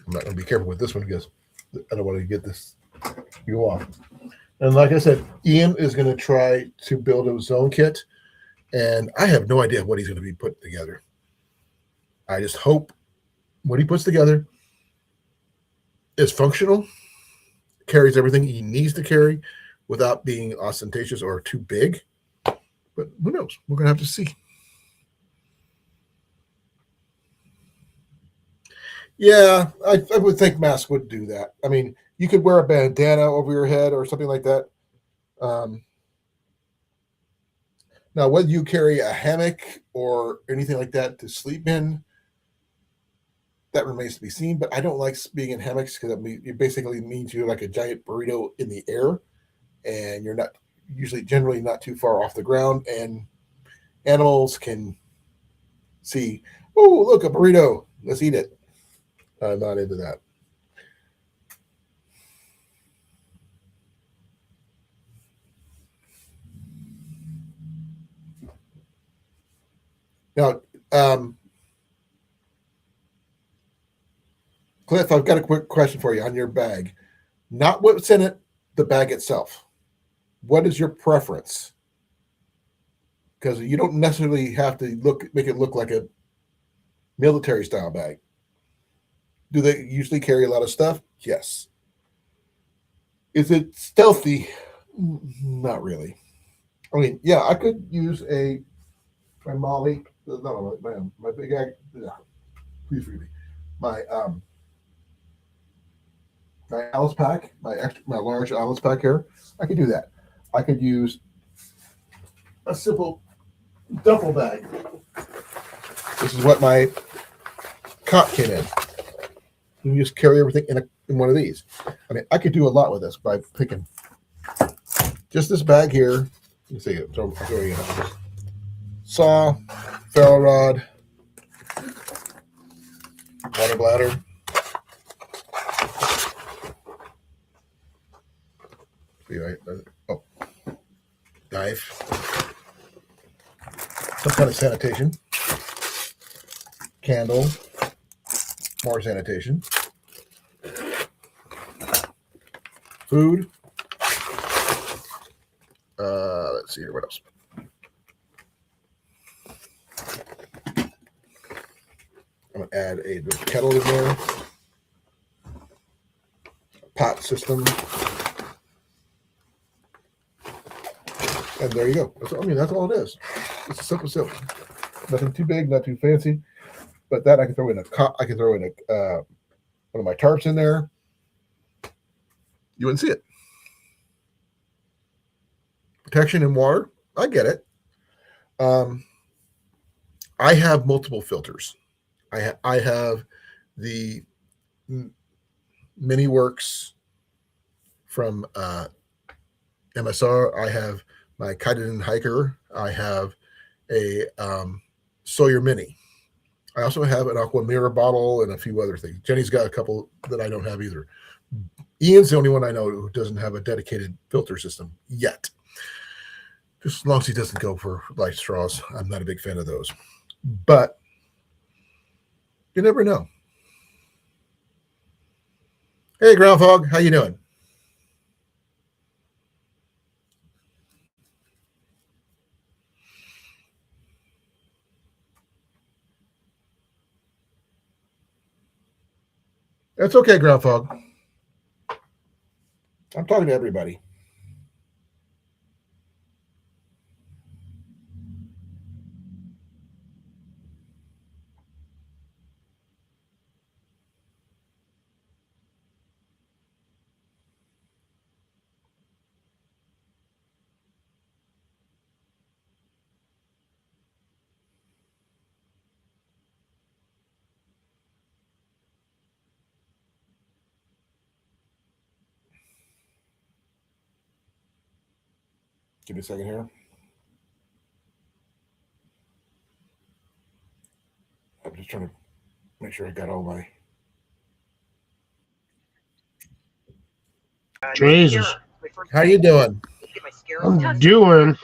I'm not going to be careful with this one because I don't want to get this you off. And like I said, Ian is going to try to build a zone kit, and I have no idea what he's going to be putting together. I just hope what he puts together is functional, carries everything he needs to carry without being ostentatious or too big. But who knows? We're going to have to see. Yeah, I would think masks would do that. I mean, you could wear a bandana over your head or something like that. Um, Now, whether you carry a hammock or anything like that to sleep in, that remains to be seen. But I don't like being in hammocks because it basically means you're like a giant burrito in the air, and you're not usually generally not too far off the ground, and animals can see, oh, look, a burrito, let's eat it. I'm not into that. Now, um, Cliff, I've got a quick question for you on your bag. Not what's in it, the bag itself. What is your preference? Because you don't necessarily have to make it look like a military style bag. Do they usually carry a lot of stuff? Yes. Is it stealthy? Not really. I mean, yeah, I could use my Molly, no, my big ag. Yeah, please forgive me. My my Alice pack, my large Alice pack here. I could do that. I could use a simple duffel bag. This is what my cot came in. You can just carry everything in one of these. I mean, I could do a lot with this by picking just this bag here. You see it. I'll show you. Saw, ferro rod, water bladder. Oh, D.A.V. Some kind of sanitation. Candle. More sanitation. Food. Let's see here. What else? I'm going to add a kettle in there. Pot system. And there you go. That's all it is. It's simple. Nothing too big, not too fancy. But that I can throw in I can throw in one of my tarps in there. You wouldn't see it. Protection in water. I get it. I have multiple filters. I have the Mini Works from MSR. I have my Kaiden Hiker. I have a Sawyer Mini. I also have an Aqua Mirror bottle and a few other things. Jenny's got a couple that I don't have either. Ian's the only one I know who doesn't have a dedicated filter system yet. Just as long as he doesn't go for life straws. I'm not a big fan of those. But you never know. Hey, Groundhog, how you doing? That's okay, Groundhog. I'm talking to everybody. Give me a second here. I'm just trying to make sure I got all my. Jesus. How you doing? I'm doing.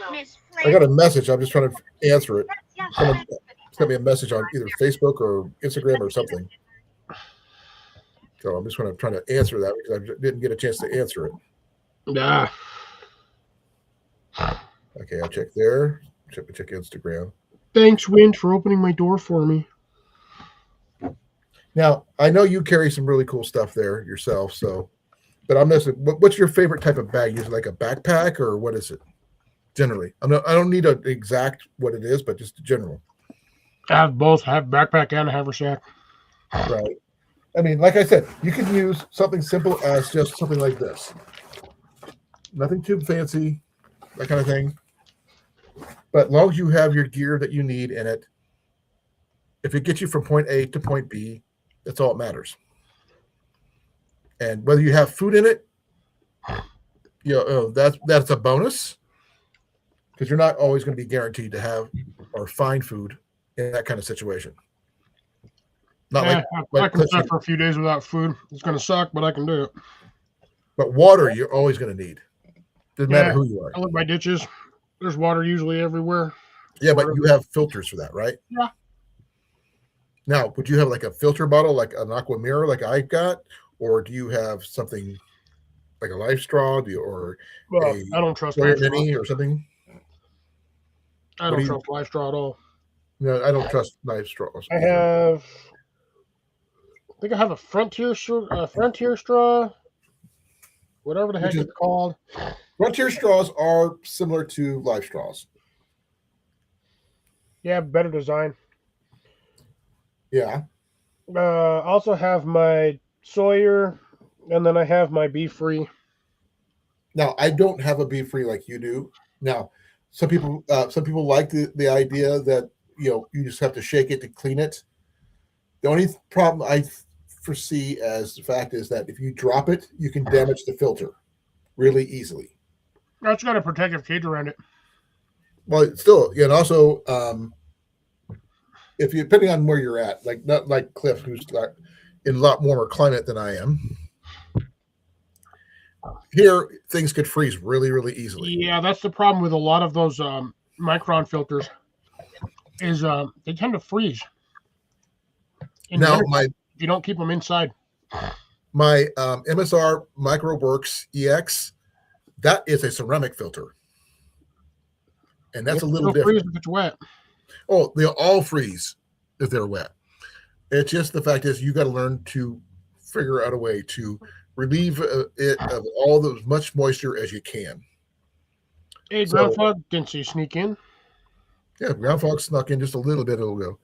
I got a message. I'm just trying to answer it. It's gonna be a message on either Facebook or Instagram or something. So I'm just going to try to answer that because I didn't get a chance to answer it. Ah. Okay, I'll check there. Check Instagram. Thanks, Wind, for opening my door for me. Now, I know you carry some really cool stuff there yourself, but I'm missing. What's your favorite type of bag? Is it like a backpack or what is it? Generally, I don't need an exact what it is, but just general. I have both. I have backpack and a haversack. Right. I mean, like I said, you can use something simple as just something like this. Nothing too fancy, that kind of thing. But as long as you have your gear that you need in it, if it gets you from point A to point B, that's all that matters. And whether you have food in it, that's a bonus because you're not always going to be guaranteed to have or find food in that kind of situation. Not Yeah, I like can sit for a few days without food. It's going to suck, but I can do it. But water, you're always going to need. Doesn't matter Yeah, who you are. I live by ditches. There's water usually everywhere. Yeah, but you have filters for that, right? Yeah. Now, would you have like a filter bottle, like an aqua mirror, like I've got, or do you have something like a life straw, Well, a I don't trust Sawyer life straw. mini or something? I don't trust life straw at all. No, I don't trust life straws. I think I have a frontier straw, whatever the heck it's called. Frontier straws are similar to life straws. Yeah, better design. Yeah. Also have my Sawyer, and then I have my Be Free. Now, I don't have a Be Free like you do. Now, some people like the idea that you just have to shake it to clean it. The only problem I foresee as the fact is that if you drop it, you can damage the filter really easily. That's got a protective cage around it. Well, still, and also, if you depending on where you're at, like not like Cliff, who's like in a lot warmer climate than I am. Here, things could freeze really, really easily. Yeah, that's the problem with a lot of those micron filters. Is they tend to freeze. Now, if you don't keep them inside. My MSR MicroWorks EX, that is a ceramic filter, and that's a little different. Freeze if it's wet. Oh, they all freeze if they're wet. It's just the fact is you got to learn to figure out a way to relieve it of all as much moisture as you can. Hey, ground fog, didn't see you sneak in. Yeah, ground fog snuck in just a little bit ago.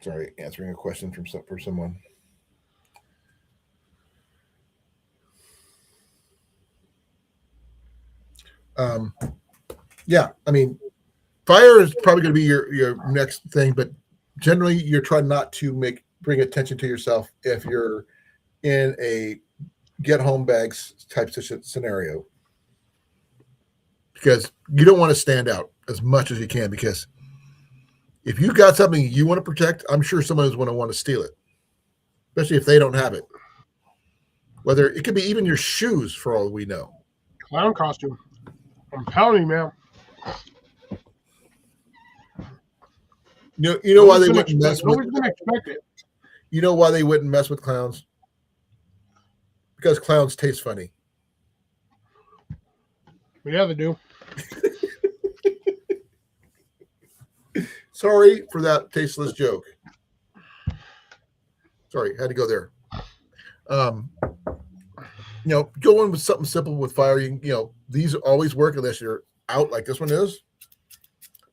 Sorry, answering a question from someone. Yeah, I mean, fire is probably going to be your next thing, but generally you're trying not to bring attention to yourself if you're in a get home bags type scenario, because you don't want to stand out as much as you can, because if you got something you want to protect, I'm sure someone is going to want to steal it, especially if they don't have it. Whether it could be even your shoes, for all we know. Clown costume. I'm pounding, man. You know why they wouldn't mess with? Nobody's gonna expect it. You know why they wouldn't mess with clowns? Because clowns taste funny. Yeah, they do. Sorry for that tasteless joke. Sorry, had to go there. Go in with something simple with fire. These always work unless you're out like this one is.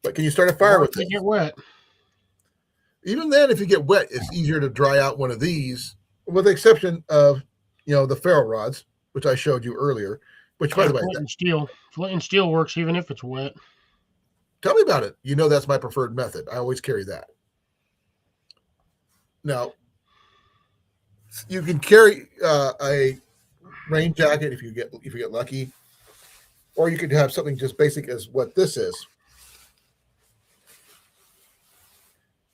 But can you start a fire with this? Get wet. Even then, if you get wet, it's easier to dry out one of these, with the exception of, the ferro rods, which I showed you earlier. Which, by the way, flint and steel works even if it's wet. Tell me about it. That's my preferred method. I always carry that. Now, you can carry a rain jacket if you get lucky, or you could have something just basic as what this is.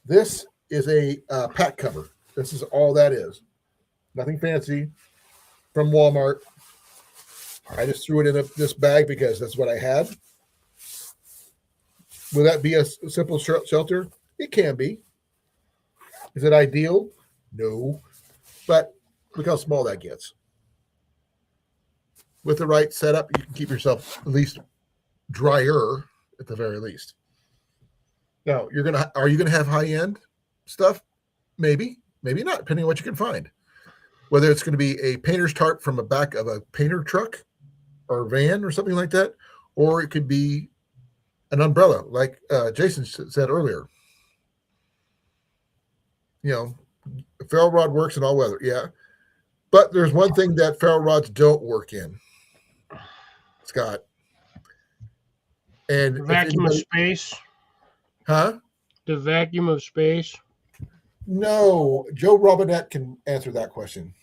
This is a pack cover. This is all that is. Nothing fancy. From Walmart. I just threw it in this bag because that's what I had. Will that be a simple shelter? It can be. Is it ideal? No. But look how small that gets. With the right setup, you can keep yourself at least drier at the very least. Now, are you gonna have high-end stuff? Maybe, maybe not, depending on what you can find. whether it's going to be a painter's tarp from the back of a painter truck or van or something like that, or it could be an umbrella, like Jason said earlier. You know, ferro rod works in all weather, yeah. But there's one thing that ferro rods don't work in, Scott. And The if vacuum of anybody, space. huh? The vacuum of space. No, Joe Robinette can answer that question.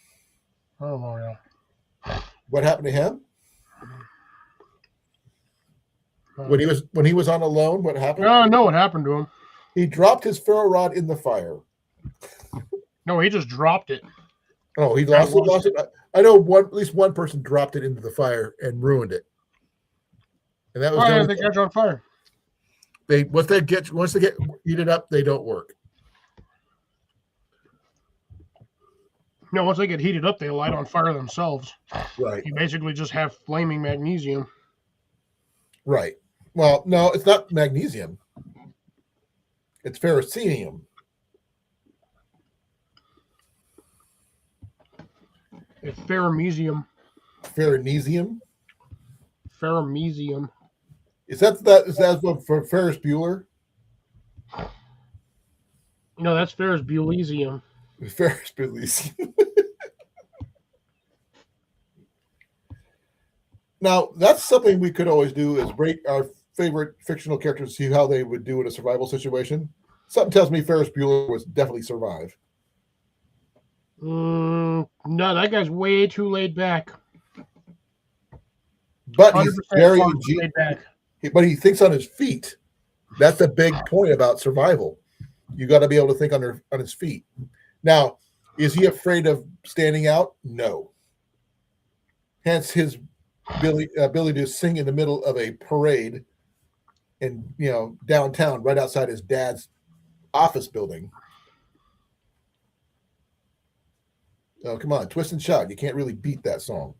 Oh yeah. What happened to him Uh, when he was on a loan? What happened? I know what happened to him. He dropped his ferro rod in the fire. No, he just dropped it. Oh, he I lost it. I know at least one person dropped it into the fire and ruined it. And that was Oh the yeah, only they thing. catch on fire. Once they get heated up, they don't work. No, once they get heated up, they light on fire themselves. Right. You basically just have flaming magnesium. Right. Well, no, it's not magnesium. It's ferrocenium. It's ferromesium. Ferronesium. Ferromesium. Is that what for Ferris Bueller? No, that's Ferris Buellesium. Ferris Bueller. Now, that's something we could always do is rate our favorite fictional characters, see how they would do in a survival situation. Something tells me Ferris Bueller would definitely survive. No, that guy's way too laid back. But he's 100% very far too laid back. but he thinks on his feet. That's the big point about survival. You got to be able to think on his feet. Now, is he afraid of standing out? No. Hence his ability to sing in the middle of a parade in downtown, right outside his dad's office building. Oh, come on, twist and shout. You can't really beat that song.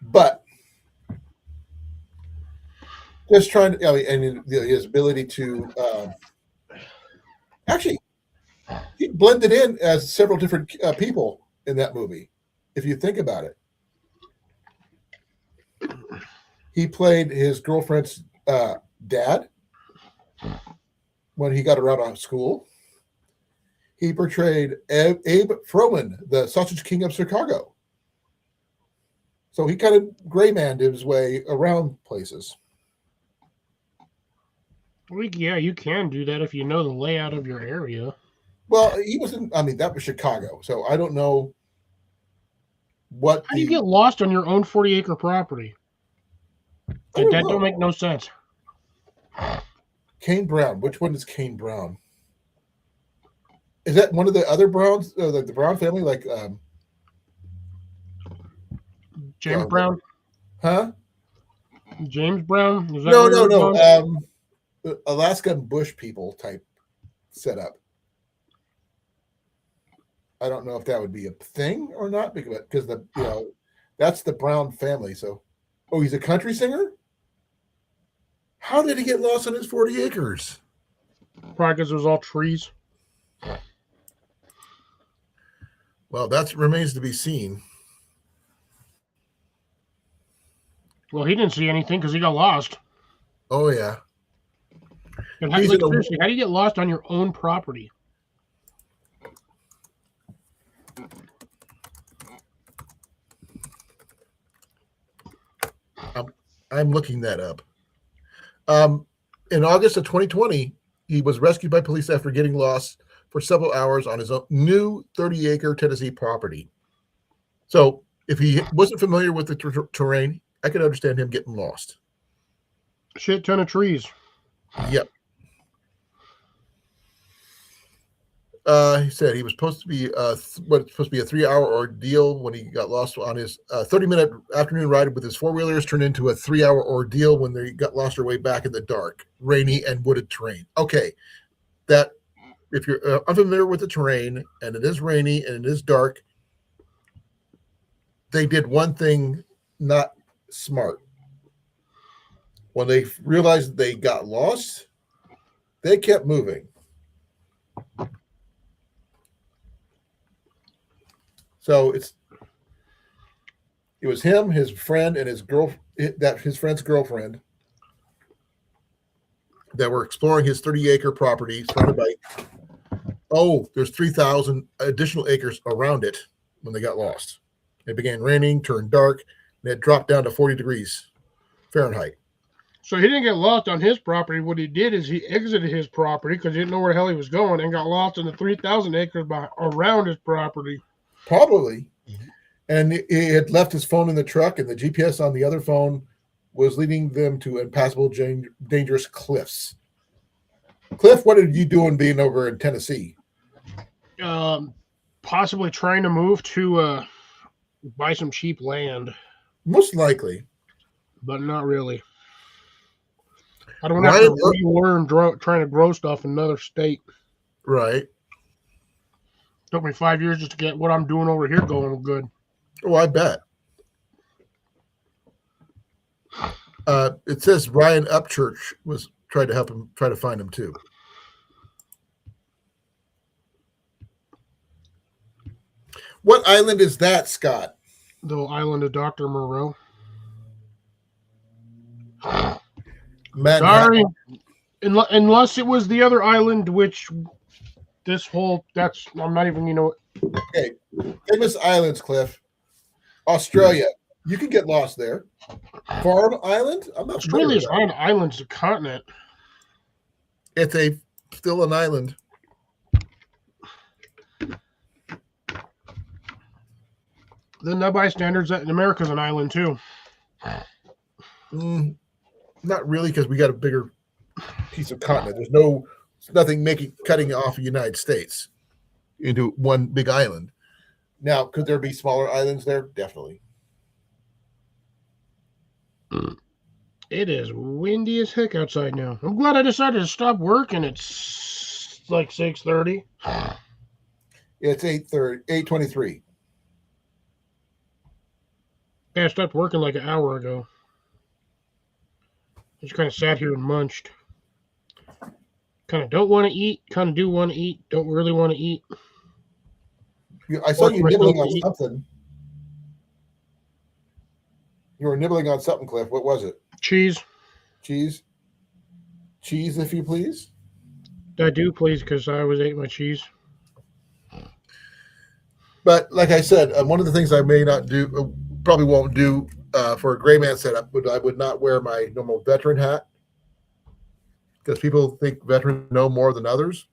But just trying to, and his ability to actually, he blended in as several different people in that movie. If you think about it, he played his girlfriend's dad when he got her out of school. He portrayed Abe Froman, the Sausage King of Chicago. So he kind of Greymaned his way around places. Yeah, you can do that if you know the layout of your area. Well, he wasn't. I mean, that was Chicago, so I don't know what. How do you get lost on your own 40-acre property? That don't make no sense. Kane Brown. Which one is Kane Brown? Is that one of the other Browns, like the Brown family, like James Brown? Huh? James Brown? Is that no. Alaskan Bush people type setup. I don't know if that would be a thing or not because that's the Brown family. So, he's a country singer. How did he get lost on his 40 acres? Probably because it was all trees. Well, that remains to be seen. Well, he didn't see anything because he got lost. Oh yeah. And seriously, how do you get lost on your own property? I'm looking that up. In August of 2020, he was rescued by police after getting lost for several hours on his own new 30-acre Tennessee property. So if he wasn't familiar with the terrain, I could understand him getting lost. Shit ton of trees. Yep. He said he was supposed to be supposed to be a 3-hour ordeal when he got lost on his 30-minute afternoon ride with his four-wheelers turned into a 3-hour ordeal when they got lost their way back in the dark, rainy, and wooded terrain. Okay, that if you're unfamiliar with the terrain and it is rainy and it is dark, they did one thing not smart. When they realized they got lost, they kept moving. So it was him, his friend, and his friend's girlfriend that were exploring his 30-acre property surrounded by there's 3,000 additional acres around it when they got lost. It began raining, turned dark, and it dropped down to 40 degrees Fahrenheit. So he didn't get lost on his property. What he did is he exited his property because he didn't know where the hell he was going and got lost in the 3,000 acres around his property. Probably. And he had left his phone in the truck, and the GPS on the other phone was leading them to impassable, dangerous cliffs. Cliff, what are you doing being over in Tennessee? Possibly trying to move to buy some cheap land. Most likely. But not really. I don't have to relearn trying to grow stuff in another state. Right. Took me 5 years just to get what I'm doing over here going good. Oh, I bet. It says Ryan Upchurch was trying to find him too. What island is that, Scott? The island of Dr. Moreau. Sorry. Unless it was the other island, which I'm not even, Okay. Famous islands, Cliff. Australia. You can get lost there. Farm Island? I'm not Australia is not an island, it's a continent. It's still an island. Then that by standards, America's an island too. Not really, because we got a bigger piece of continent. There's nothing cutting off the United States into one big island. Now, could there be smaller islands there? Definitely. It is windy as heck outside now. I'm glad I decided to stop working. It's like 6:30. It's 8:23. Yeah, I stopped working like an hour ago. I just kind of sat here and munched. Kind of don't want to eat, kind of do want to eat, don't really want to eat. I saw you nibbling on something. You were nibbling on something, Cliff. What was it? Cheese. Cheese, if you please. I do, please, because I always ate my cheese. But like I said, one of the things I may not do, probably won't do for a Greyman setup, I would not wear my normal veteran hat, because people think veterans know more than others.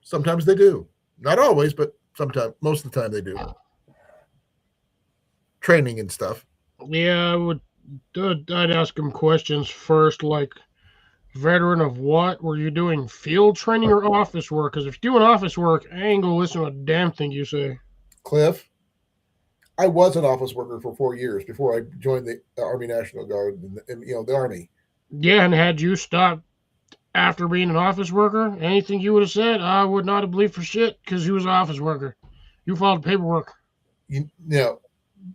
Sometimes they do. Not always, but sometimes, most of the time they do. Training and stuff. Yeah, I'd ask them questions first, like, veteran of what? Were you doing field training or office work? Because if you're doing office work, I ain't gonna listen to a damn thing you say. Cliff, I was an office worker for 4 years before I joined the Army National Guard and the Army. Yeah, and had you stopped after being an office worker, anything you would have said, I would not have believed for shit, because you was an office worker. You followed paperwork.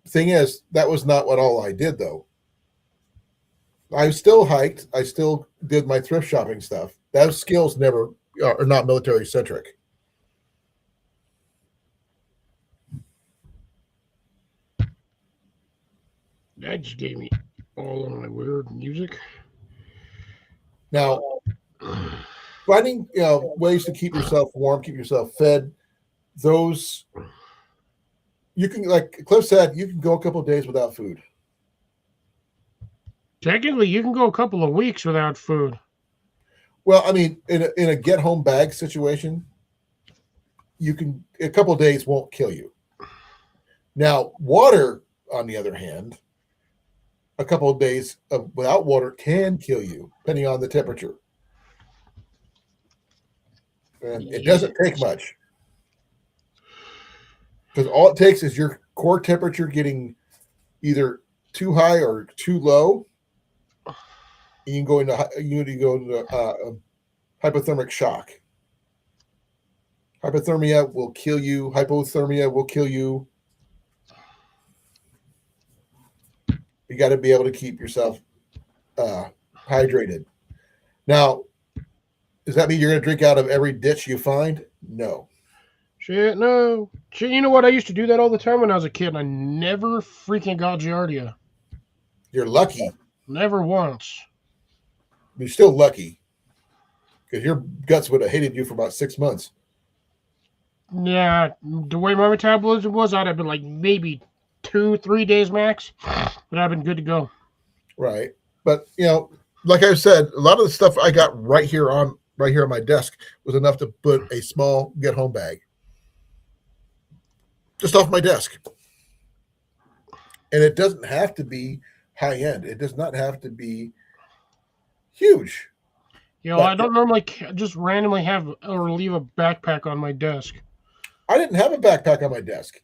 Thing is, that was not all I did, though. I still hiked. I still did my thrift shopping stuff. Those skills never are not military centric. That just gave me all of my weird music. Now, finding ways to keep yourself warm, keep yourself fed, those you can, like Cliff said, you can go a couple of days without food. Technically, you can go a couple of weeks without food. Well, I mean, in a get home bag situation, you can, a couple of days won't kill you. Now, water, on the other hand, a couple of days without water can kill you, depending on the temperature. And it doesn't take much, because all it takes is your core temperature getting either too high or too low. You can go into hypothermic shock. Hypothermia will kill you. Hypothermia will kill you. You got to be able to keep yourself hydrated. Now, does that mean you're going to drink out of every ditch you find? No. Shit, no. Shit, you know what? I used to do that all the time when I was a kid, and I never freaking got Giardia. You're lucky. Never once. You're still lucky because your guts would have hated you for about 6 months. Yeah, the way my metabolism was, I'd have been like maybe 2, 3 days max, but I've been good to go. Right. But like I said, a lot of the stuff I got right here on my desk was enough to put a small get home bag just off my desk. And it doesn't have to be high end. It does not have to be huge. I don't normally just randomly have or leave a backpack on my desk. I didn't have a backpack on my desk,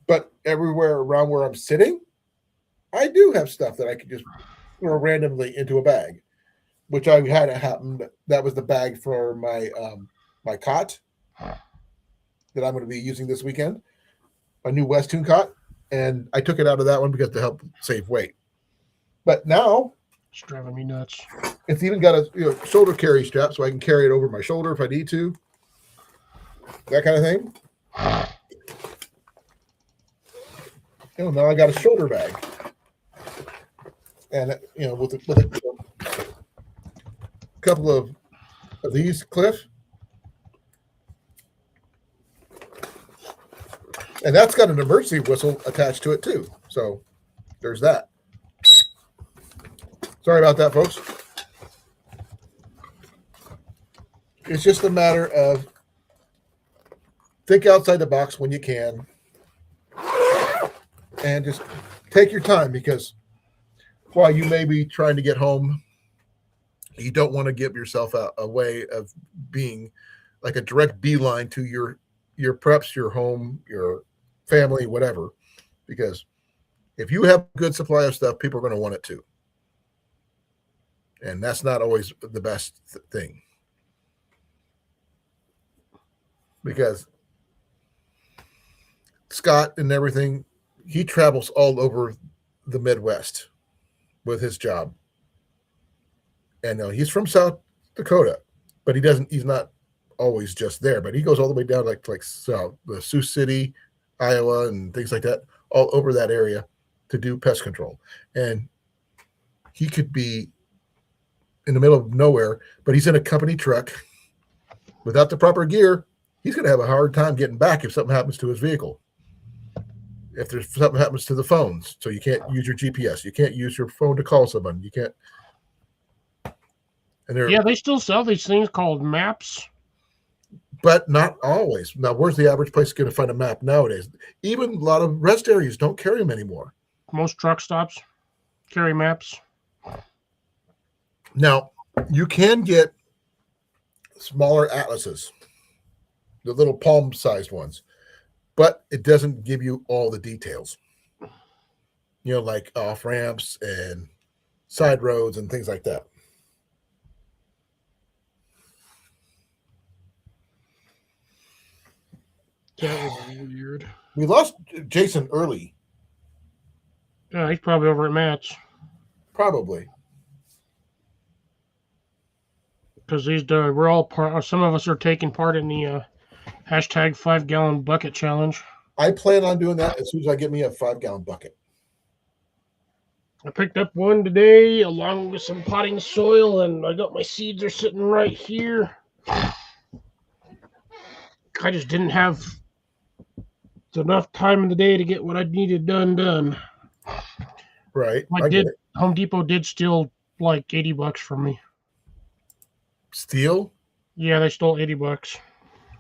but everywhere around where I'm sitting, I do have stuff that I could just throw randomly into a bag, which I had it happen. That was the bag for my cot that I'm going to be using this weekend, a new Westune cot, and I took it out of that one because to help save weight. But now it's driving me nuts. It's even got a shoulder carry strap, so I can carry it over my shoulder if I need to. That kind of thing. Now I got a shoulder bag, and with a couple of these, Cliff, and that's got an emergency whistle attached to it too. So there's that. Sorry about that, folks. It's just a matter of think outside the box when you can and just take your time, because while you may be trying to get home, you don't want to give yourself a way of being like a direct beeline to your preps, your home, your family, whatever, because if you have a good supply of stuff, people are going to want it too. And that's not always the best thing, because Scott and everything, he travels all over the Midwest with his job. And he's from South Dakota, but he's not always just there, but he goes all the way down like South, the Sioux City, Iowa, and things like that, all over that area to do pest control. And he could be in the middle of nowhere, but he's in a company truck without the proper gear. He's going to have a hard time getting back if something happens to his vehicle. If there's something happens to the phones, so you can't use your GPS, you can't use your phone to call someone, you can't. And they still sell these things called maps, but not always. Now, where's the average place going to find a map nowadays? Even a lot of rest areas don't carry them anymore. Most truck stops carry maps. Now, you can get smaller atlases, the little palm-sized ones, but it doesn't give you all the details. Like off ramps and side roads and things like that. That was weird. We lost Jason early. Yeah, he's probably over at Matt's. Probably. Because we're all part. Some of us are taking part in the hashtag 5-gallon bucket challenge. I plan on doing that as soon as I get me a 5-gallon bucket. I picked up one today along with some potting soil, and I got my seeds are sitting right here. I just didn't have enough time in the day to get what I needed done. Right. Home Depot did steal like $80 from me. Steal? Yeah, they stole $80.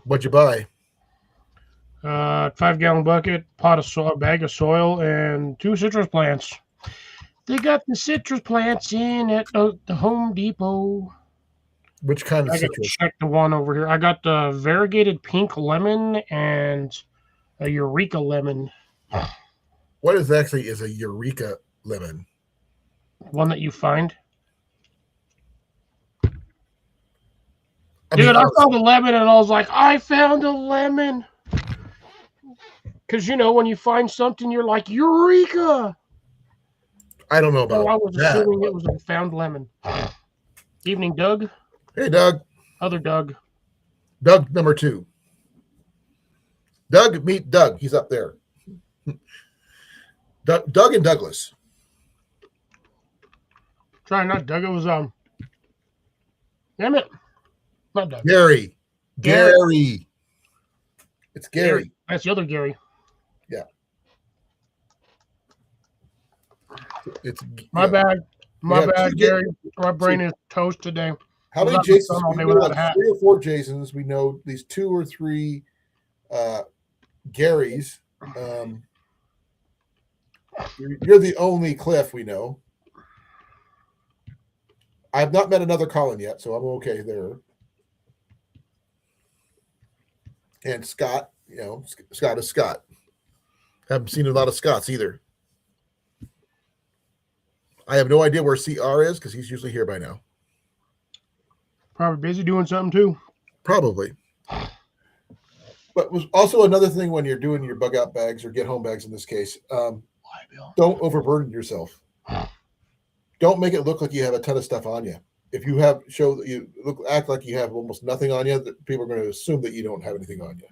What'd you buy? 5-gallon bucket, pot of soil, bag of soil, and 2 citrus plants. They got the citrus plants in at the Home Depot. Which kind of citrus? I gotta check the one over here. I got the variegated pink lemon and a Eureka lemon. What is a Eureka lemon? One that you find? I found a lemon and I was like, I found a lemon. Because, when you find something, you're like, Eureka! I don't know about I was assuming it was a found lemon. Evening, Doug. Hey, Doug. Other Doug. Doug number 2. Doug, meet Doug. He's up there. Doug and Douglas. Try not Doug. It was damn it, not Doug. Gary. Gary. Gary. It's Gary. That's the other Gary. Yeah. It's my bad. My bad, Gary. My brain is toast today. How many Jasons? We know like 3 or 4 Jasons. We know these 2 or 3 Garys. You're the only Cliff we know. I've not met another Colan yet, so I'm okay there. And Scott, Scott is Scott. Haven't seen a lot of Scotts either. I have no idea where CR is because he's usually here by now. Probably busy doing something too. Probably. But was also another thing when you're doing your bug out bags or get home bags in this case, don't overburden yourself. Don't make it look like you have a ton of stuff on you. If you show that you act like you have almost nothing on you, that people are going to assume that you don't have anything on you.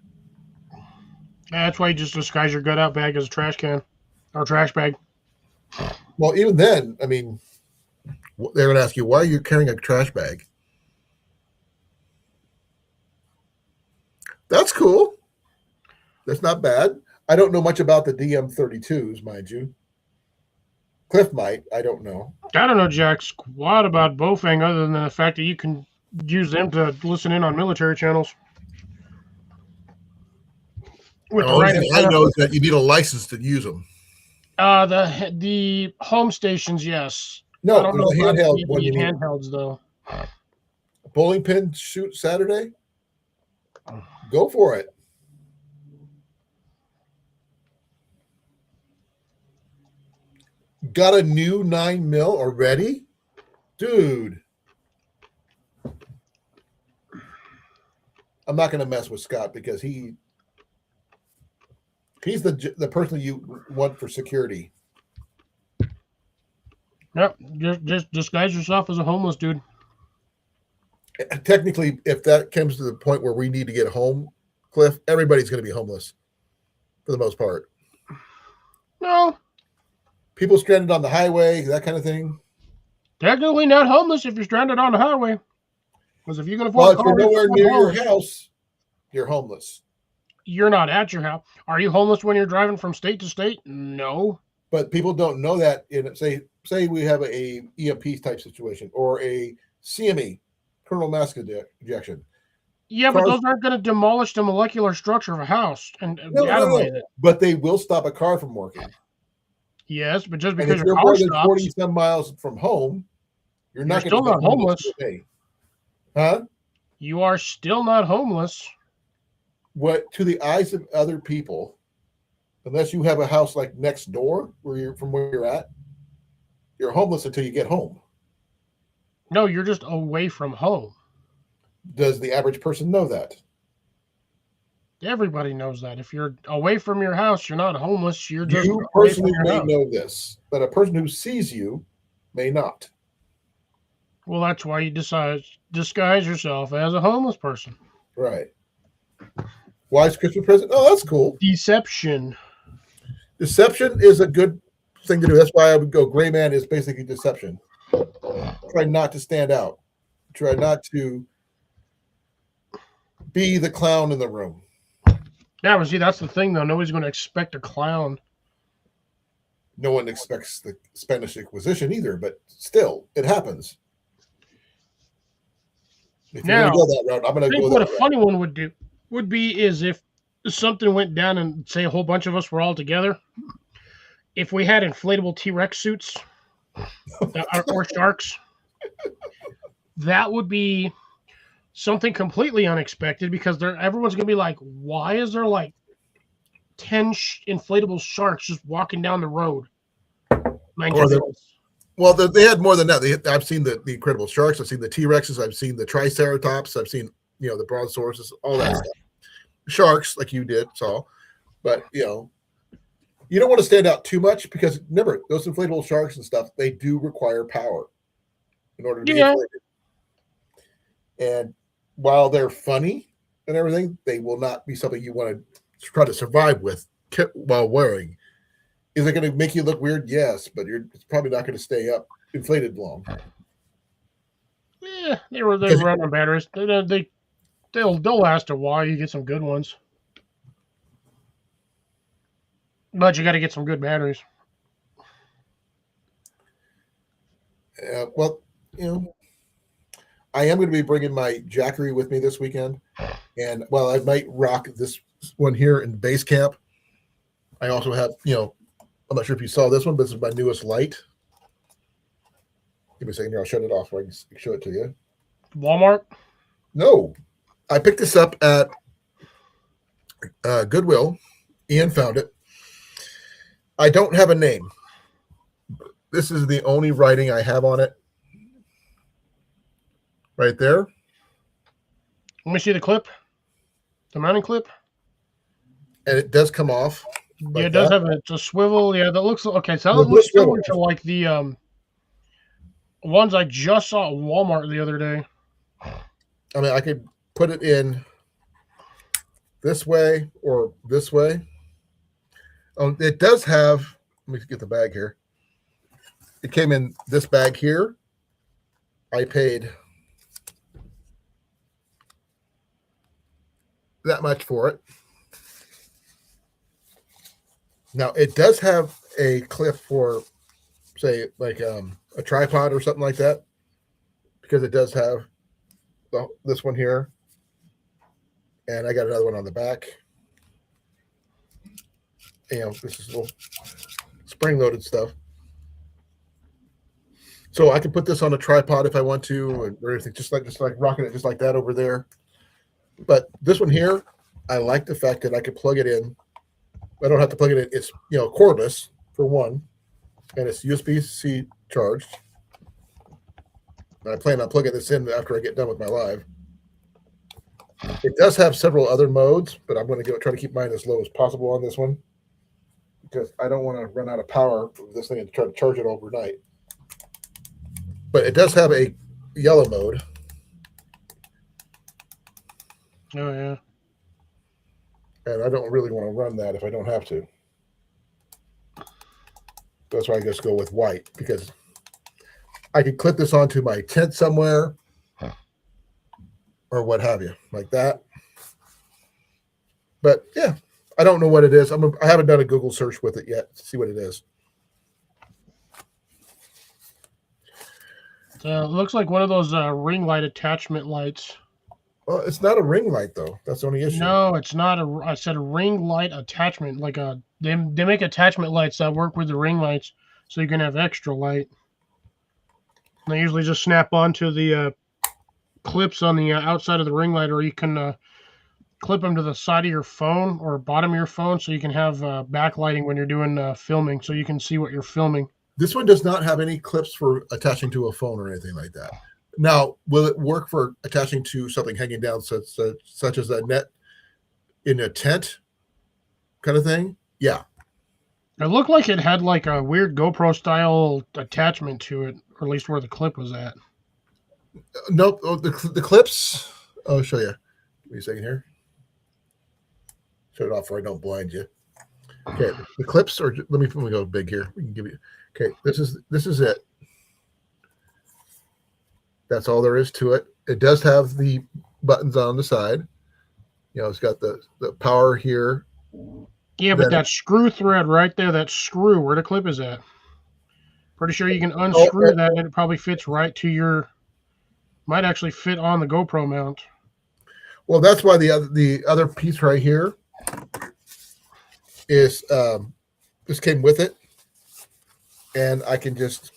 That's why you just disguise your gut out bag as a trash can or trash bag. Well, even then, I mean, they're going to ask you, why are you carrying a trash bag? That's cool. That's not bad. I don't know much about the DM32s, mind you. Cliff might. I don't know. I don't know jack squat about Bofang other than the fact that you can use them to listen in on military channels. With the right thing I know is that you need a license to use them. The home stations, yes. No, I don't know handheld one. You need handhelds though. Bowling pin shoot Saturday. Go for it. Got a new 9mm already? Dude. I'm not going to mess with Scott because he's the person you want for security. Yep. Just disguise yourself as a homeless dude. Technically, if that comes to the point where we need to get home, Cliff, everybody's going to be homeless for the most part. No. People stranded on the highway, that kind of thing. Technically not homeless if you're stranded on the highway. Because if you can afford if you're nowhere near your house, you're homeless. You're not at your house. Are you homeless when you're driving from state to state? No. But people don't know that in say we have a EMP type situation or a CME, coronal mass ejection. Yeah, but those aren't going to demolish the molecular structure of a house and atomate it. But they will stop a car from working. Yes, but just because you're more than 40 some miles from home, you're still not homeless. Huh? You are still not homeless. What to the eyes of other people, unless you have a house like next door where you're at, you're homeless until you get home. No, you're just away from home. Does the average person know that? Everybody knows that. If you're away from your house, you're not homeless. You personally may know this, but a person who sees you may not. Well, that's why you disguise yourself as a homeless person. Right. Wise Christmas present. Oh, that's cool. Deception. Deception is a good thing to do. That's why I would go Greyman is basically deception. Try not to stand out. Try not to be the clown in the room. Yeah, but see, that's the thing, though. Nobody's going to expect a clown. No one expects the Spanish Inquisition either, but still, it happens. If you're going to go that route, I'm going to go that route. What a funny one would be is if something went down and, say, a whole bunch of us were all together. If we had inflatable T-Rex suits or sharks, that would be something completely unexpected because everyone's going to be like, why is there like 10 inflatable sharks just walking down the road? Well, they had more than that. I've seen the incredible sharks. I've seen the T-Rexes. I've seen the Triceratops. I've seen, the brontosauruses, all that stuff. Sharks, like you saw. But, you don't want to stand out too much because, remember, those inflatable sharks and stuff, they do require power in order to be inflated. And while they're funny and everything, they will not be something you want to try to survive with while wearing. Is it going to make you look weird? Yes, but it's probably not going to stay up inflated long. Yeah, they run on batteries. They'll last a while. You get some good ones, but you got to get some good batteries. Well, I am going to be bringing my Jackery with me this weekend, and while I might rock this one here in base camp, I also have, I'm not sure if you saw this one, but this is my newest light. Give me a second here. I'll shut it off so I can show it to you. Walmart? No. I picked this up at Goodwill. Ian found it. I don't have a name. This is the only writing I have on it. Right there. Let me see the clip. The mounting clip. And it does come off. Yeah, it does have a swivel. Yeah, that looks okay. So that looks similar to like the ones I just saw at Walmart the other day. I mean, I could put it in this way or this way. It does have, let me get the bag here. It came in this bag here. I paid that much for it. Now, it does have a clip for, say, like a tripod or something like that, because it does have this one here, and I got another one on the back. This is a little spring-loaded stuff. So I can put this on a tripod if I want to, or anything, just like rocking it just like that over there. But this one here, I like the fact that I can plug it in. I don't have to plug it in. It's cordless for one, and it's USB-C charged. And I plan on plugging this in after I get done with my live. It does have several other modes, but I'm going to try to keep mine as low as possible on this one, because I don't want to run out of power with this thing and try to charge it overnight. But it does have a yellow mode. Oh, yeah. And I don't really want to run that if I don't have to. That's why I just go with white, because I could clip this onto my tent somewhere or what have you, like that. But yeah, I don't know what it is. I haven't done a Google search with it yet to see what it is. It looks like one of those ring light attachment lights. Well, it's not a ring light though. That's the only issue. No, it's not I said a ring light attachment. Like they make attachment lights that work with the ring lights, so you can have extra light. And they usually just snap onto the clips on the outside of the ring light, or you can clip them to the side of your phone or bottom of your phone, so you can have backlighting when you're doing filming, so you can see what you're filming. This one does not have any clips for attaching to a phone or anything like that. Now, will it work for attaching to something hanging down, such as a net in a tent kind of thing? Yeah. It looked like it had like a weird GoPro style attachment to it, or at least where the clip was at. Nope. Oh, the clips. I'll show you. Give me a second here. Shut it off so I don't blind you. Okay, the clips are. Let me go big here. We can give you. Okay, this is it. That's all there is to it. It does have the buttons on the side. It's got the power here. Yeah, but that screw thread right there, that screw where the clip is at. Pretty sure you can unscrew that, and it probably fits right to your. Might actually fit on the GoPro mount. Well, that's why the other piece right here is this came with it, and I can just.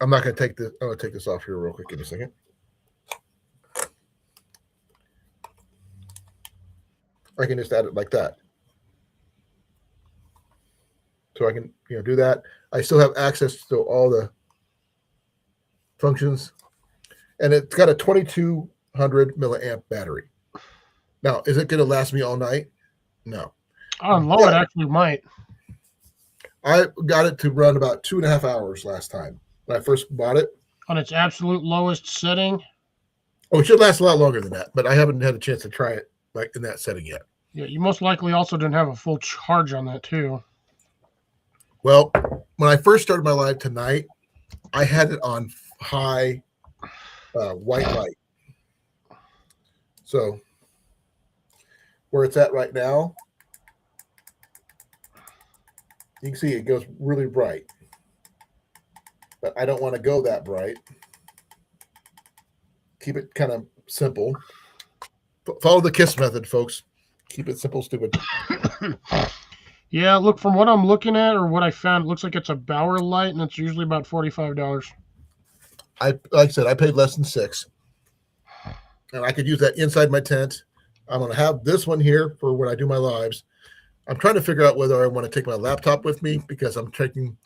I'm not going to take this. I'm going to take this off here real quick. Give me a second. I can just add it like that. So I can, do that. I still have access to all the functions, and it's got a 2200 milliamp battery. Now, is it going to last me all night? No. On low, it actually might. I got it to run about 2.5 hours last time when I first bought it. On its absolute lowest setting? Oh, it should last a lot longer than that, but I haven't had a chance to try it like in that setting yet. Yeah, you most likely also didn't have a full charge on that too. Well, when I first started my live tonight, I had it on high white light. So where it's at right now, you can see it goes really bright. But I don't want to go that bright. Keep it kind of simple. Follow the KISS method, folks. Keep it simple, stupid. Yeah, look, from what I'm looking at or what I found, it looks like it's a Bauer light, and it's usually about $45. Like I said, I paid less than $6, and I could use that inside my tent. I'm going to have this one here for when I do my lives. I'm trying to figure out whether I want to take my laptop with me because I'm taking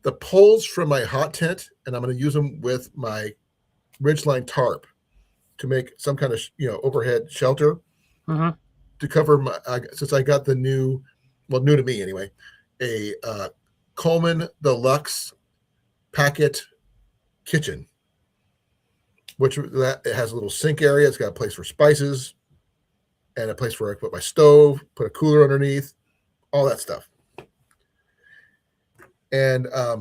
the poles from my hot tent, and I'm going to use them with my ridgeline tarp to make some kind of overhead shelter to cover my. Since I got the new to me anyway, a Coleman Deluxe Packet kitchen, which that it has a little sink area. It's got a place for spices and a place where I put my stove, put a cooler underneath, all that stuff. And I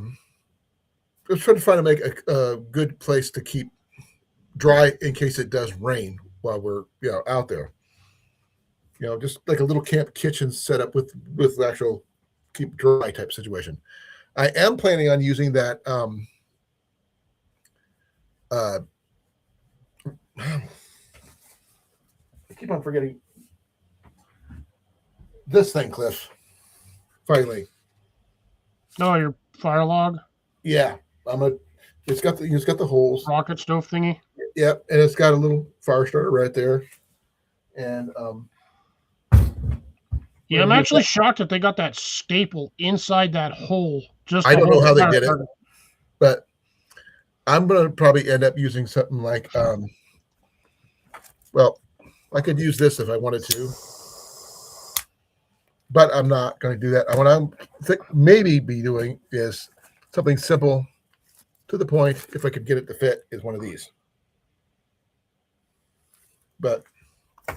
was trying to make a good place to keep dry in case it does rain while we're out there. Just like a little camp kitchen set up with actual keep dry type situation. I am planning on using that I keep on forgetting this thing, Cliff. Finally. No, your fire log? Yeah. It's got the holes. Rocket stove thingy? Yep, and it's got a little fire starter right there. And yeah, I'm actually shocked that they got that staple inside that hole. I don't know how they did it, but I'm gonna probably end up using something like well, I could use this if I wanted to, but I'm not going to do that. What I'm maybe be doing is something simple to the point. If I could get it to fit, is one of these, but I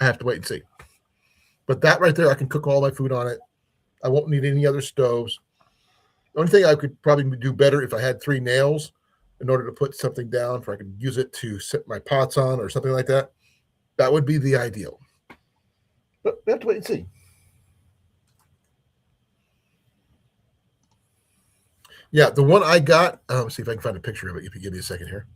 have to wait and see. But that right there, I can cook all my food on it. I won't need any other stoves. The only thing I could probably do better if I had 3 nails in order to put something down, for I could use it to set my pots on or something like that. That would be the ideal. But we have to wait and see. Yeah, the one I got, let's see if I can find a picture of it if you give me a second here.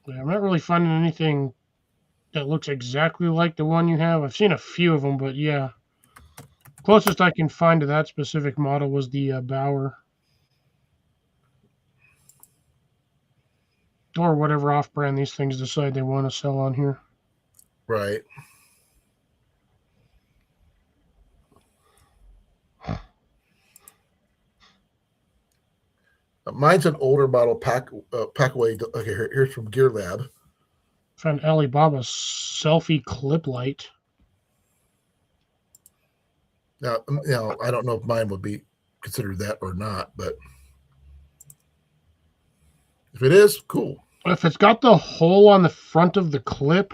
Yeah, I'm not really finding anything that looks exactly like the one you have. I've seen a few of them, but yeah. Closest I can find to that specific model was the Bauer. Or whatever off-brand these things decide they want to sell on here. Right. Mine's an older model Packaway. Okay, here's from Gear Lab. Found Alibaba's selfie clip light. Now, I don't know if mine would be considered that or not, but if it is, cool. If it's got the hole on the front of the clip,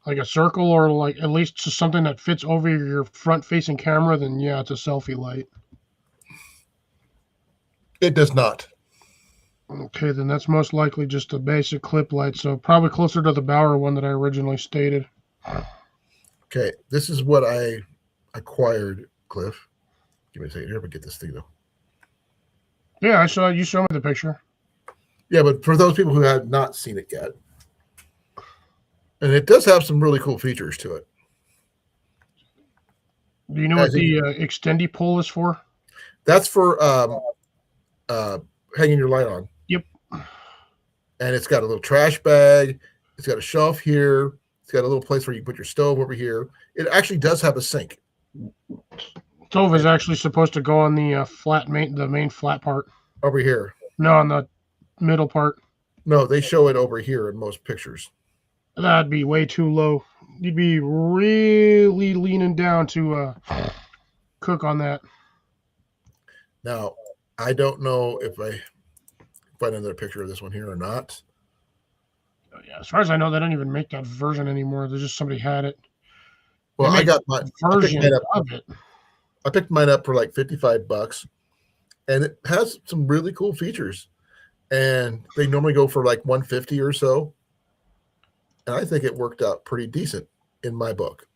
like a circle or like at least something that fits over your front-facing camera, then yeah, it's a selfie light. It does not. Okay, then that's most likely just a basic clip light, so probably closer to the Bauer one that I originally stated. Okay, this is what I acquired, Cliff. Give me a second here, but get this thing though. Yeah, I saw you showed me the picture. Yeah, but for those people who have not seen it yet, and it does have some really cool features to it. Do you know what the extendy pole is for? That's for hanging your light on. Yep. And it's got a little trash bag. It's got a shelf here. It's got a little place where you put your stove over here. It actually does have a sink. Stove is actually supposed to go on the the main flat part. Over here. No, on the middle part. No, they show it over here in most pictures. That'd be way too low. You'd be really leaning down to cook on that. Now, I don't know if I find another picture of this one here or not. Yeah, as far as I know, they don't even make that version anymore. There's just somebody had it. They Well, I make got my I picked versions mine up. of it. I picked mine up for like $55, and it has some really cool features. And they normally go for like 150 or so. And I think it worked out pretty decent in my book.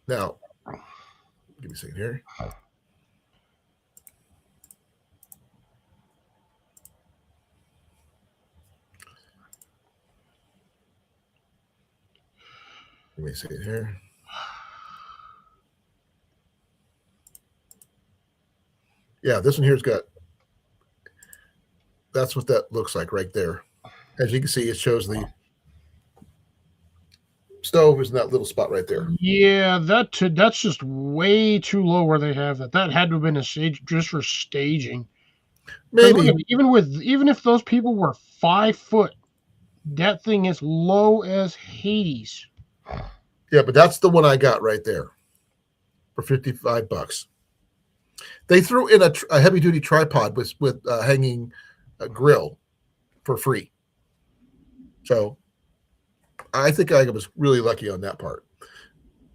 Now, give me a second here. Give me a second here. Yeah, this one here's got, that's what that looks like right there. As you can see, it shows the stove is in that little spot right there. Yeah, that's just way too low where they have that. That had to have been a stage just for staging. Because look Maybe, at it, even if those people were 5 foot, that thing is low as Hades. yeah, but that's the one I got right there for $55. They threw in a heavy duty tripod with hanging a grill for free. So I think I was really lucky on that part.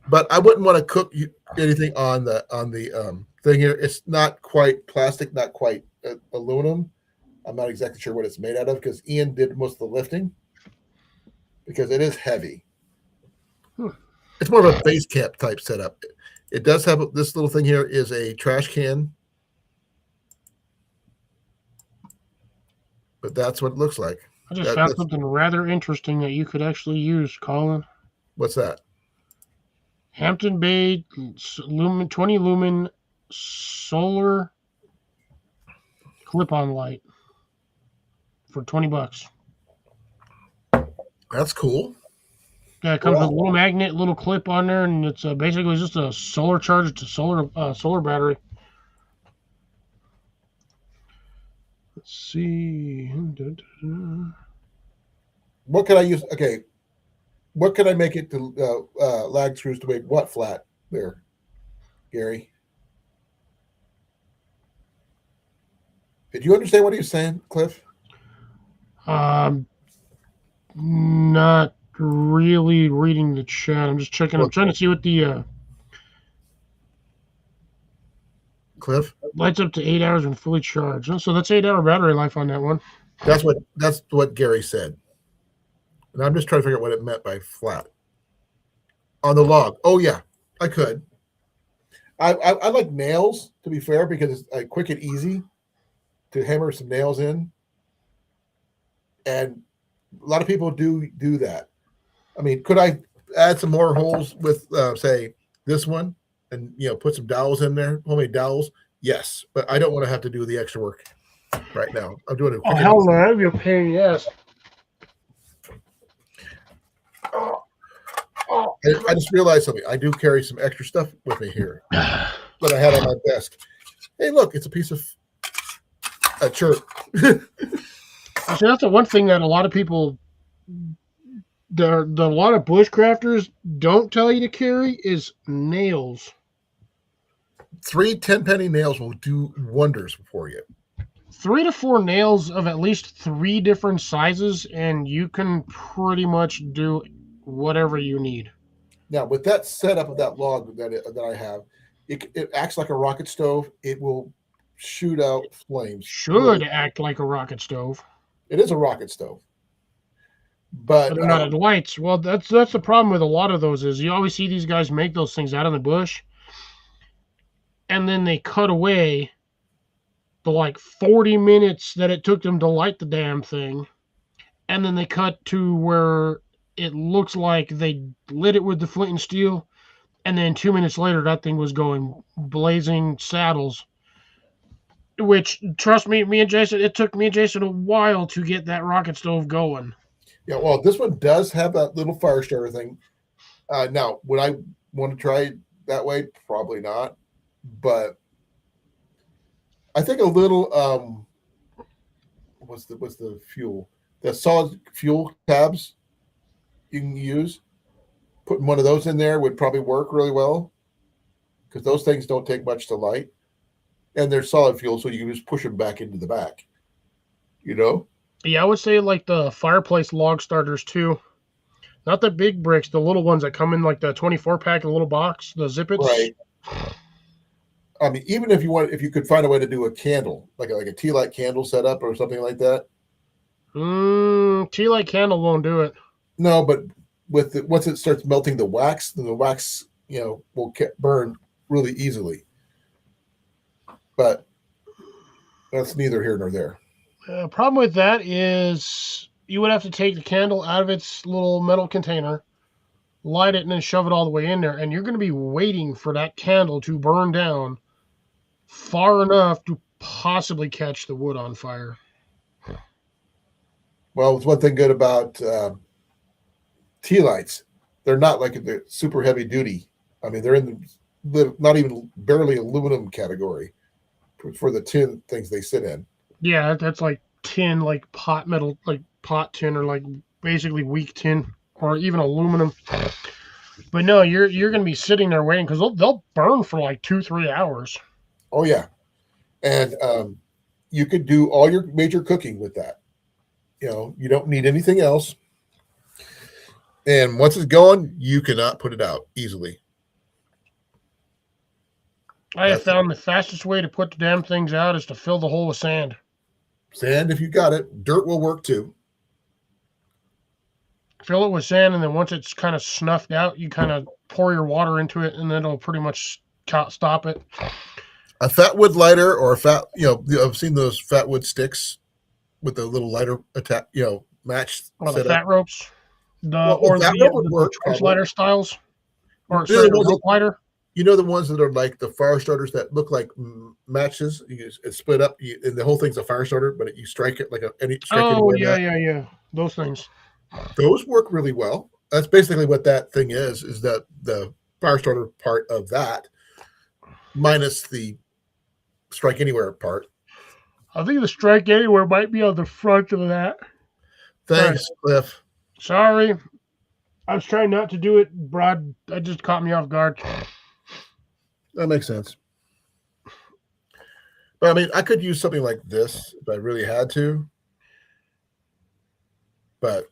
But I wouldn't want to cook anything on the thing here. It's not quite plastic, not quite aluminum. I'm not exactly sure what it's made out of because Ian did most of the lifting because it is heavy. Hmm. It's more of a base camp type setup. It does have this little thing here is a trash can, but that's what it looks like. I just found That's something rather interesting that you could actually use, Colin. what's that? Hampton Bay lumen 20 lumen solar clip-on light for $20. That's cool. Yeah, it comes with a little magnet, little clip on there, and it's basically just a solar charger to solar battery. Let's see. What can I use? Okay, what can I make it to lag screws to make what flat there, Gary? Did you understand what he was saying, Cliff? Not really reading the chat. I'm just checking. I'm Well, trying to see what the Cliff, lights up to 8 hours when fully charged. Oh, so that's 8 hour battery life on that one. that's what Gary said, and I'm just trying to figure out what it meant by flat on the log. Oh yeah, I could. I like nails to be fair because it's quick and easy to hammer some nails in, and a lot of people do that. I mean, could I add some more holes with say this one and put some dowels in there, homemade dowels? Yes, but I don't want to have to do the extra work right now. I'm doing it Oh quick and hell no, easy. that'd be a pain in the ass. I just realized something. I do carry some extra stuff with me here that I had on my desk. Hey, look, it's a piece of a chirp. So that's the one thing that a lot of people, a lot of bushcrafters don't tell you to carry is nails. 3 10-penny nails will do wonders for you. 3 to 4 nails of at least 3 different sizes, and you can pretty much do whatever you need. Now, with that setup of that log that I have, it acts like a rocket stove. It will shoot out flames. Should act like a rocket stove, It is a rocket stove, but but they're not at lights. Well, that's the problem with a lot of those is you always see these guys make those things out in the bush, and then they cut away the like 40 minutes that it took them to light the damn thing, and then they cut to where it looks like they lit it with the flint and steel, and then 2 minutes later that thing was going blazing saddles. Which, trust me, it took me and Jason a while to get that rocket stove going. yeah, well, this one does have that little fire starter thing. Now, would I want to try it that way? Probably not. But I think a little what's the fuel? the solid fuel tabs you can use. Putting one of those in there would probably work really well because those things don't take much to light, and they're solid fuel, so you can just push them back into the back. You know, Yeah, I would say like the fireplace log starters too. Not the big bricks, the little ones that come in like the 24 pack in a little box, the zippets. right? I mean, even if you could find a way to do a candle, like a tea light candle setup or something like that. Tea light candle won't do it. No, but once it starts melting then the wax will burn really easily. But that's neither here nor there. Problem with that is you would have to take the candle out of its little metal container, light it, and then shove it all the way in there. And you're going to be waiting for that candle to burn down far enough to possibly catch the wood on fire. Well, it's one thing good about tea lights. They're not like the super heavy duty. I mean, they're in the not even barely aluminum category for the tin things they sit in. Yeah, that's like tin, like pot metal, like pot tin, or like basically weak tin, or even aluminum. But no, you're going to be sitting there waiting because they'll burn for like 2-3 hours. Oh yeah, and you could do all your major cooking with that. You don't need anything else. And once it's going, you cannot put it out easily. I have found the fastest way to put the damn things out is to fill the hole with sand. Sand, if you got it. Dirt will work too. Fill it with sand, and then once it's kind of snuffed out, you kind of pour your water into it, and then it'll pretty much stop it. A fat wood lighter or I've seen those fat wood sticks with the little lighter match. Or the fat ropes, the trench lighter styles, or sorry, the rope lighter. The ones that are like the fire starters that look like matches. It's split up, and the whole thing's a fire starter, but you strike it like Yeah. Those things. Those work really well. That's basically what that thing is that the fire starter part of that minus the strike anywhere part. I think the strike anywhere might be on the front of that. Thanks, Cliff. Sorry. I was trying not to do it, Brad. That just caught me off guard. That makes sense. But I mean, I could use something like this if I really had to. But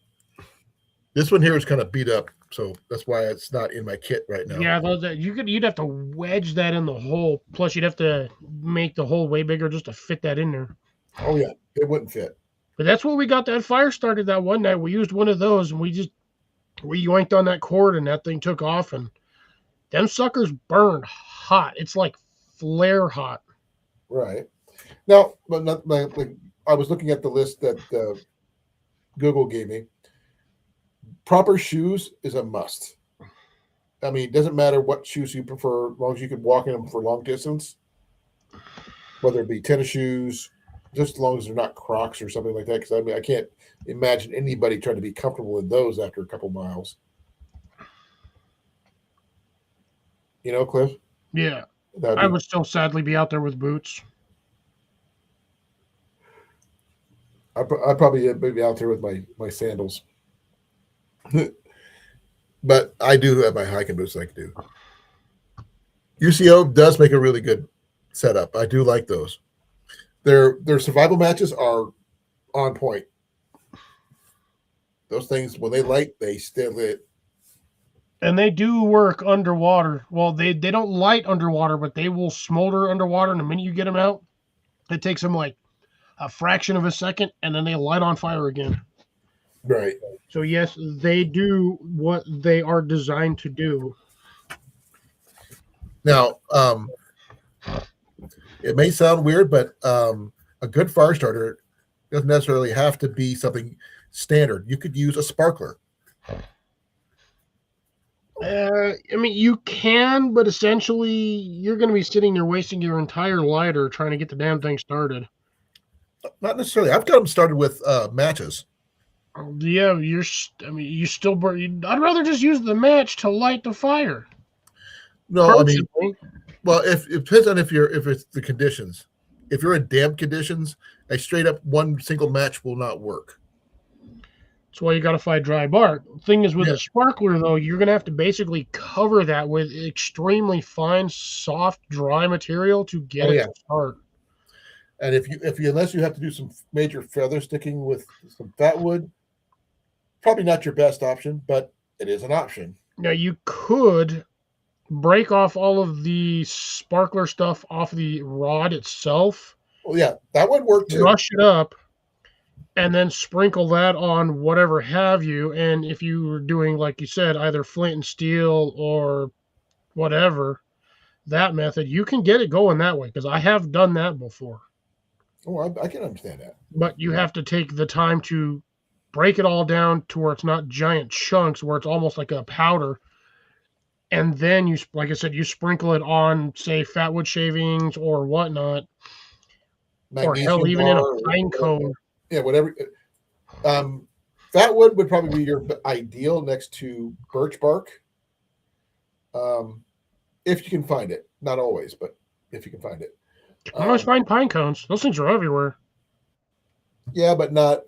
this one here is kind of beat up, so that's why it's not in my kit right now. Yeah, you'd have to wedge that in the hole. Plus, you'd have to make the hole way bigger just to fit that in there. Oh yeah, it wouldn't fit. But that's what we got that fire started that one night. We used one of those, and we yoinked on that cord, and that thing took off, and them suckers burned hot. It's like flare hot. Right. Now, but not, like I was looking at the list that Google gave me. Proper shoes is a must. I mean, it doesn't matter what shoes you prefer, as long as you can walk in them for long distance, whether it be tennis shoes, just as long as they're not Crocs or something like that. Because I mean, I can't imagine anybody trying to be comfortable in those after a couple miles. Cliff? Yeah. I would still sadly be out there with boots. I'd probably be out there with my sandals. But I do have my hiking boots I can do. UCO does make a really good setup. I do like those. Their survival matches are on point. Those things, when they light, they stay lit. And they do work underwater. Well, they don't light underwater, but they will smolder underwater. And the minute you get them out, it takes them like a fraction of a second, and then they light on fire again. Right. So yes, they do what they are designed to do. Now, it may sound weird, but a good fire starter doesn't necessarily have to be something standard. You could use a sparkler. I mean, you can, but essentially, you're going to be sitting there wasting your entire lighter trying to get the damn thing started. Not necessarily. I've got them started with matches. Yeah, you still burn. I'd rather just use the match to light the fire. No, personally. I mean, well, if it depends on if it's the conditions. If you're in damp conditions, a straight up one single match will not work. That's why you got to find dry bark. Thing is, with Yeah. a sparkler, though, you're going to have to basically cover that with extremely fine, soft, dry material to get Oh it yeah. to start. And if you unless you have to do some major feather sticking with some fat wood, probably not your best option, but it is an option. Now, you could break off all of the sparkler stuff off the rod itself, Well, yeah, that would work too. brush it up, and then sprinkle that on whatever have you. And if you were doing, like you said, either flint and steel or whatever, that method, you can get it going that way because I have done that before. Oh, I can understand that. But you have to take the time to break it all down to where it's not giant chunks, where it's almost like a powder. And then you, like I said, you sprinkle it on, say, fatwood shavings or whatnot, or hell, Magnesium even in a bar, pine cone. yeah, whatever. Um, Fat wood would probably be your ideal next to birch bark, if you can find it. Not always, but if you can find it. You can always find pine cones. Those things are everywhere. Yeah, but not.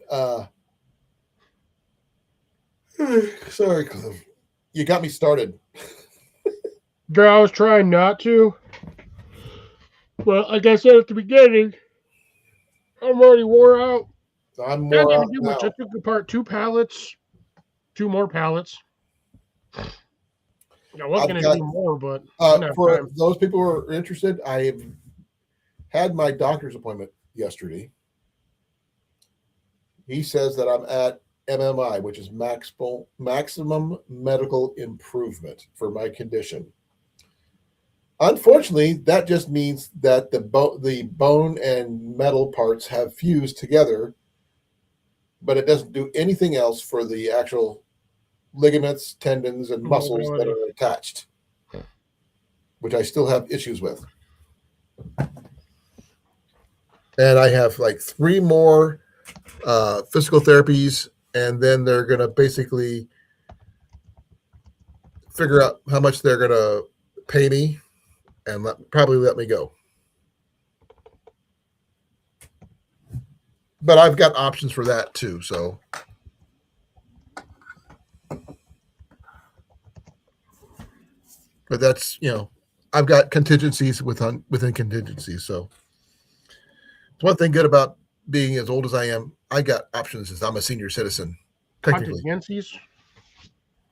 Sorry, Cliff. You got me started. Girl, I was trying not to. But like I said at the beginning, I'm already wore out. I'm I didn't more even out do much. I now. took apart 2 pallets, 2 more pallets. I was I've going to got do more, but I didn't have for time. those people who are interested. I had my doctor's appointment yesterday. He says that I'm at MMI, which is maximum medical improvement for my condition. Unfortunately, that just means that the bone and metal parts have fused together, but it doesn't do anything else for the actual ligaments, tendons, and muscles that Mobility. are attached, which I still have issues with. And I have like 3 more physical therapies, and then they're going to basically figure out how much they're going to pay me and probably let me go. But I've got options for that too. So, but that's I've got contingencies within contingencies. So, it's one thing good about being as old as I am. I got options as I'm a senior citizen, technically. Contingencies?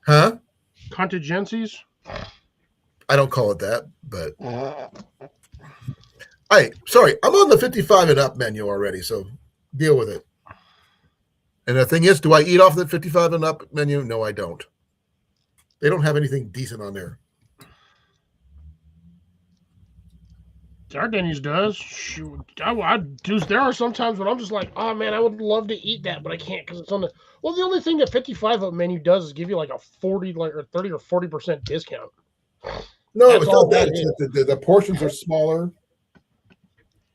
Huh? Contingencies? I don't call it that, but sorry, I'm on the 55 and up menu already, so deal with it. And the thing is, do I eat off the 55 and up menu? No, I don't. They don't have anything decent on there. Our Denny's does. Shoot, there are sometimes when I'm just like, oh man, I would love to eat that, but I can't because it's on the. Well, the only thing that 55 up menu does is give you like a 40, like or 30 or 40% discount. No, That's it's all not that. that It's is. that the portions are smaller.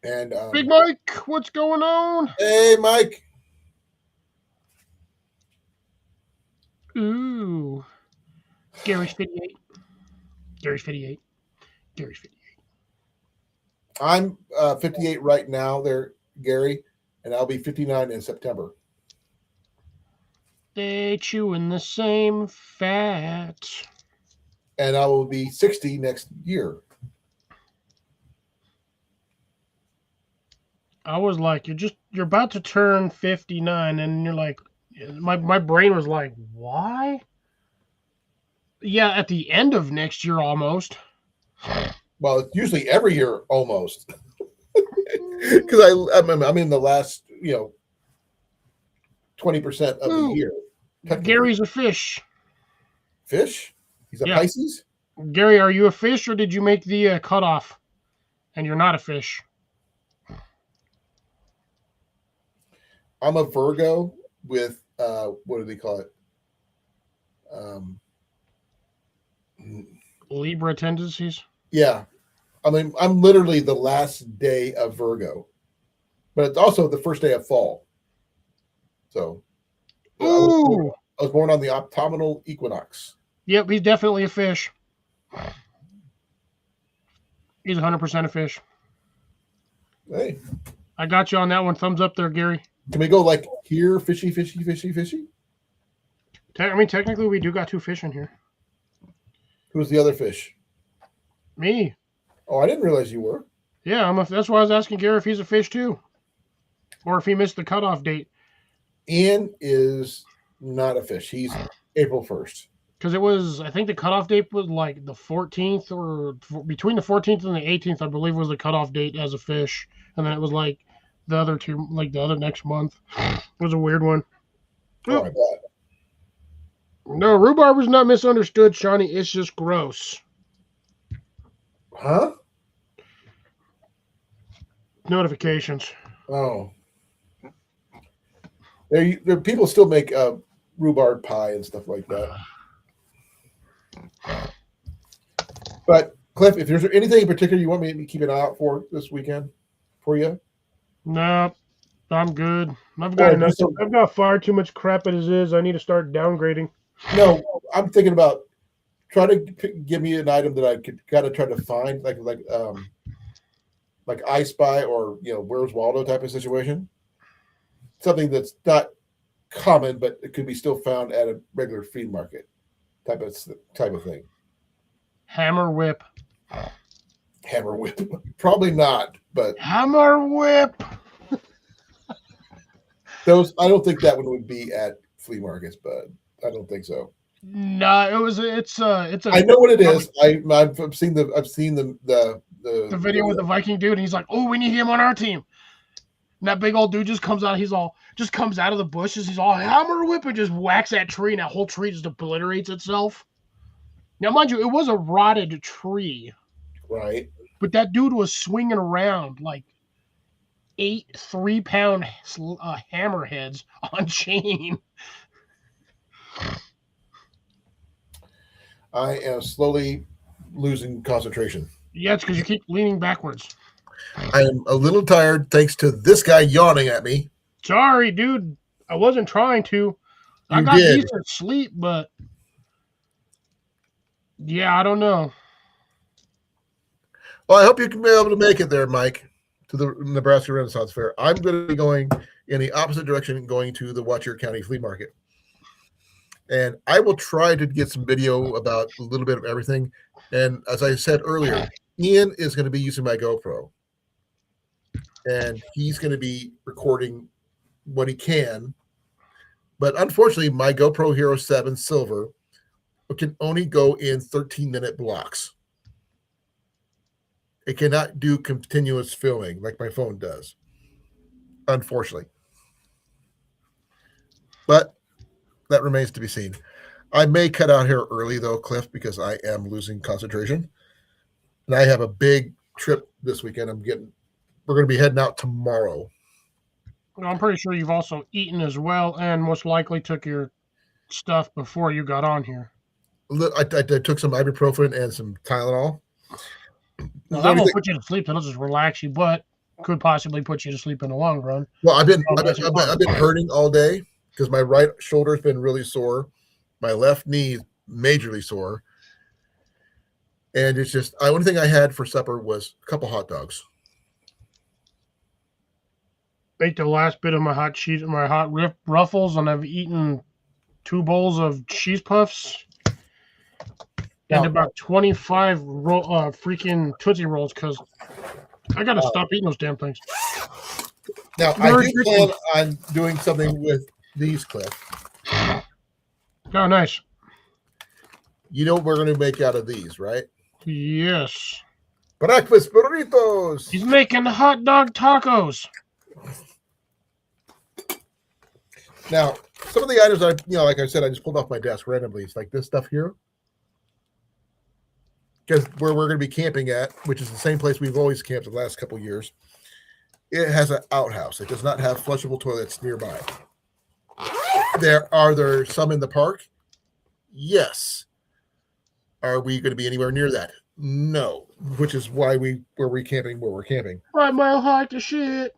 And Big Mike, what's going on? hey, Mike. Ooh, Gary's 58. Gary's 58. Gary's 58. I'm 58 right now, there, Gary, and I'll be 59 in September. They chewing the same fat. And I will be 60 next year. I was like, you're about to turn 59, and you're like, my brain was like, why? Yeah, at the end of next year almost. Well, it's usually every year almost. Because I'm in the last 20% of the year. Gary's a fish. Fish? He's a Yeah. Pisces? Gary, are you a fish or did you make the cutoff? And you're not a fish. I'm a Virgo with what do they call it? Libra tendencies. Yeah. I mean, I'm literally the last day of Virgo, but it's also the first day of fall. So, Ooh. I was born on the autumnal equinox. Yep, he's definitely a fish. He's 100% a fish. Hey, I got you on that one. Thumbs up there, Gary. can we go like here, fishy, fishy, fishy, fishy? I mean, technically, we do got 2 fish in here. Who's the other fish? Me. Oh, I didn't realize you were. Yeah, that's why I was asking Gary if he's a fish too, or if he missed the cutoff date. Ian is not a fish. He's April 1st. Because it was, I think the cutoff date was like the 14th or between the 14th and the 18th, I believe, was the cutoff date as a fish. And then it was like the other two, like the other next month. It was a weird one. Oh, I bet. No, rhubarb is not misunderstood, Shawnee. It's just gross. Huh? Notifications. Oh. There people still make rhubarb pie and stuff like that. But Cliff, if there's anything in particular you want me to keep an eye out for this weekend for you? No, I'm good. I've got far too much crap as it is. I need to start downgrading. No, I'm thinking about try to give me an item that I could kind of try to find, like I Spy or Where's Waldo type of situation. Something that's not common, but it could be still found at a regular flea market type of thing. Hammer whip. Hammer whip, probably not, but Hammer whip. those I don't think that one would be at flea markets, but I don't think so. No, it's a. I know what it is. I've seen the video with the Viking dude, and he's like, "Oh, we need him on our team." And that big old dude just comes out. Just comes out of the bushes. He's all hammer whip and just whacks that tree, and that whole tree just obliterates itself. Now, mind you, it was a rotted tree, right? But that dude was swinging around like 8 3-pound hammerheads on chain. I am slowly losing concentration. Yeah, it's because you keep leaning backwards. I am a little tired thanks to this guy yawning at me. Sorry, dude. I wasn't trying to. I got decent sleep, but yeah, I don't know. Well, I hope you can be able to make it there, Mike, to the Nebraska Renaissance Fair. I'm going to be going in the opposite direction, going to the Watcher County Flea Market. And I will try to get some video about a little bit of everything. And as I said earlier, Ian is going to be using my GoPro. And he's going to be recording what he can. But unfortunately, my GoPro Hero 7 Silver can only go in 13-minute blocks. It cannot do continuous filming like my phone does, unfortunately. But that remains to be seen. I may cut out here early, though, Cliff, because I am losing concentration. And I have a big trip this weekend. We're going to be heading out tomorrow. Well, I'm pretty sure you've also eaten as well, and most likely took your stuff before you got on here. I took some ibuprofen and some Tylenol. Well, that won't put you to sleep. It'll just relax you, but could possibly put you to sleep in the long run. Well, I've been hurting all day because my right shoulder's been really sore, my left knee majorly sore, and it's just the only thing I had for supper was a couple hot dogs. Ate the last bit of my hot ruffles, and I've eaten 2 bowls of cheese puffs. And about 25 freaking Tootsie Rolls because I got to stop eating those damn things. Now, I do plan on doing something with these, Cliff. Oh, nice. You know what we're going to make out of these, right? Yes. Breakfast burritos. He's making hot dog tacos. Now, some of the items like I said, I just pulled off my desk randomly. It's like this stuff here. Because where we're going to be camping at, which is the same place we've always camped the last couple of years, it has an outhouse. It does not have flushable toilets nearby. Are there some in the park? Yes. Are we going to be anywhere near that? No. Which is why we're camping where we're camping. 5 mile hike to shit.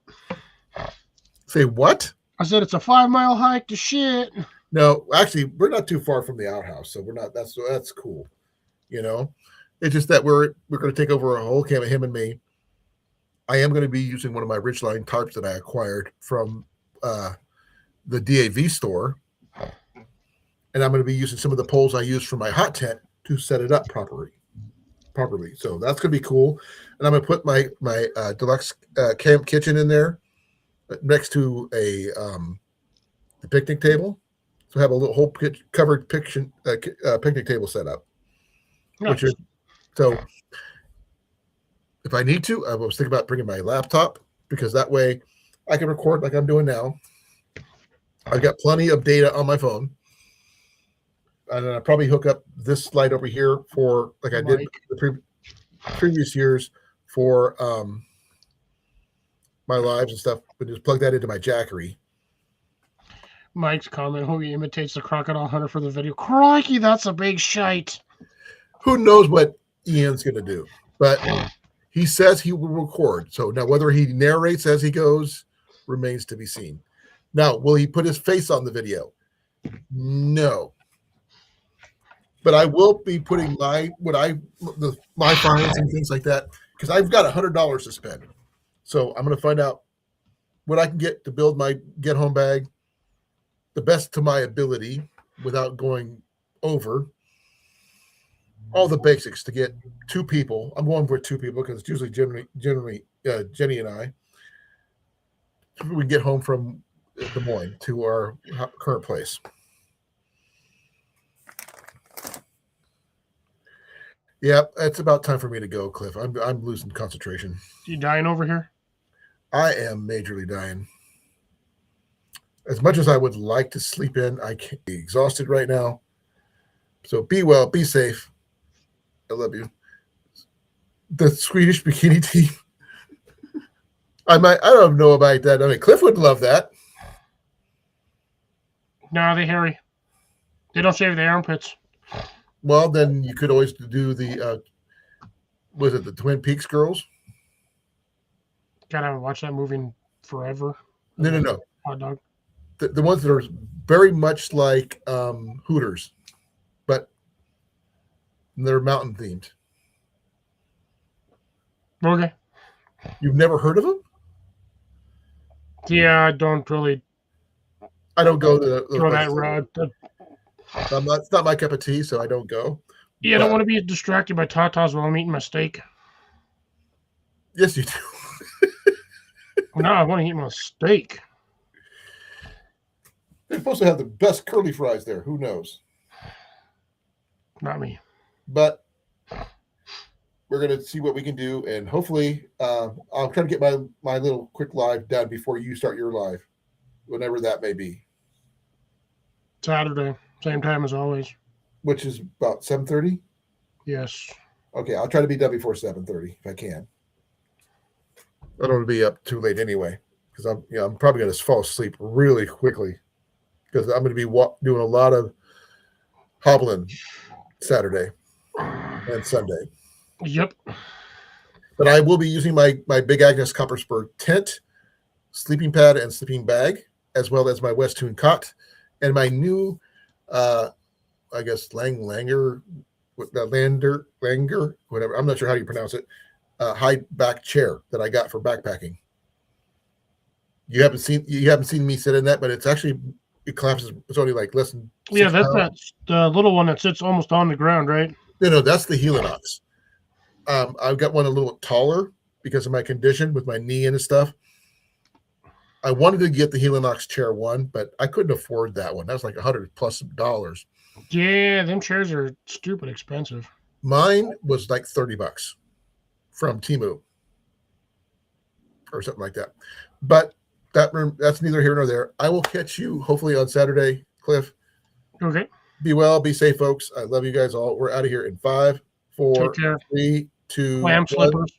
Say what? I said it's a 5 mile hike to shit. No, actually, we're not too far from the outhouse, so we're not. That's cool. It's just that we're going to take over a whole camp, him and me. I am going to be using one of my Ridgeline tarps that I acquired from the D.A.V store. and I'm going to be using some of the poles I use for my hot tent to set it up properly. So that's going to be cool. And I'm going to put my deluxe camp kitchen in there next to the picnic table. So I have a little whole covered picnic table set up. Nice. Which is so. If I need to, I was thinking about bringing my laptop because that way I can record like I'm doing now. I've got plenty of data on my phone. And then I probably hook up this light over here for like I did the previous years for my lives and stuff, but just plug that into my Jackery. Mike's comment, who he imitates the crocodile hunter for the video. Crikey, that's a big shite. Who knows what Ian's going to do, but he says he will record. So now whether he narrates as he goes remains to be seen. Now, will he put his face on the video? No. But I will be putting my finds and things like that because I've got $100 to spend. So I'm going to find out what I can get to build my get home bag the best to my ability without going over all the basics to get 2 people. I'm going for 2 people because it's usually generally Jenny and I. We get home from Des Moines to our current place. Yeah, it's about time for me to go, Cliff. I'm losing concentration. You dying over here? I am majorly dying. As much as I would like to sleep in, I can't be exhausted right now. So be well, be safe. I love you. The Swedish bikini team. I don't know about that. I mean, Cliff would love that. No, they hairy. They don't shave their armpits. Well, then you could always do the was it the Twin Peaks girls? God, I haven't watched that movie in forever. No. Hot dog. The ones that are very much like Hooters, but they're mountain themed. Okay. You've never heard of them? Yeah, I don't really. I don't go to throw that route. It's not my cup of tea, so I don't go. Yeah, I don't want to be distracted by tatas while I'm eating my steak. Yes, you do. No, I want to eat my steak. They're supposed to have the best curly fries there. Who knows? Not me. But we're going to see what we can do. And hopefully, I'll try to get my little quick live done before you start your live, whenever that may be. Saturday, same time as always. Which is about 7:30? Yes. Okay, I'll try to be done before 7:30 if I can. I don't want to be up too late anyway, because I'm probably going to fall asleep really quickly because I'm going to be doing a lot of hobbling Saturday and Sunday. Yep. But I will be using my Big Agnes Coppersburg tent, sleeping pad, and sleeping bag, as well as my Westtoon cot and my new, I guess, Langer, whatever. I'm not sure how you pronounce it. High back chair that I got for backpacking. You haven't seen me sit in that, but it collapses. It's only like less than 6 that's the little one that sits almost on the ground, right? No, that's the Helinox. I've got one a little taller because of my condition with my knee and stuff. I wanted to get the Helinox chair one, but I couldn't afford that one. That was like $100+ Yeah, them chairs are stupid expensive. Mine was like $30 from Temu or something like that. But that's neither here nor there. I will catch you hopefully on Saturday, Cliff. Okay. Be well, be safe, folks. I love you guys all. We're out of here in 5, 4, 3, 2, Clam 1. slippers.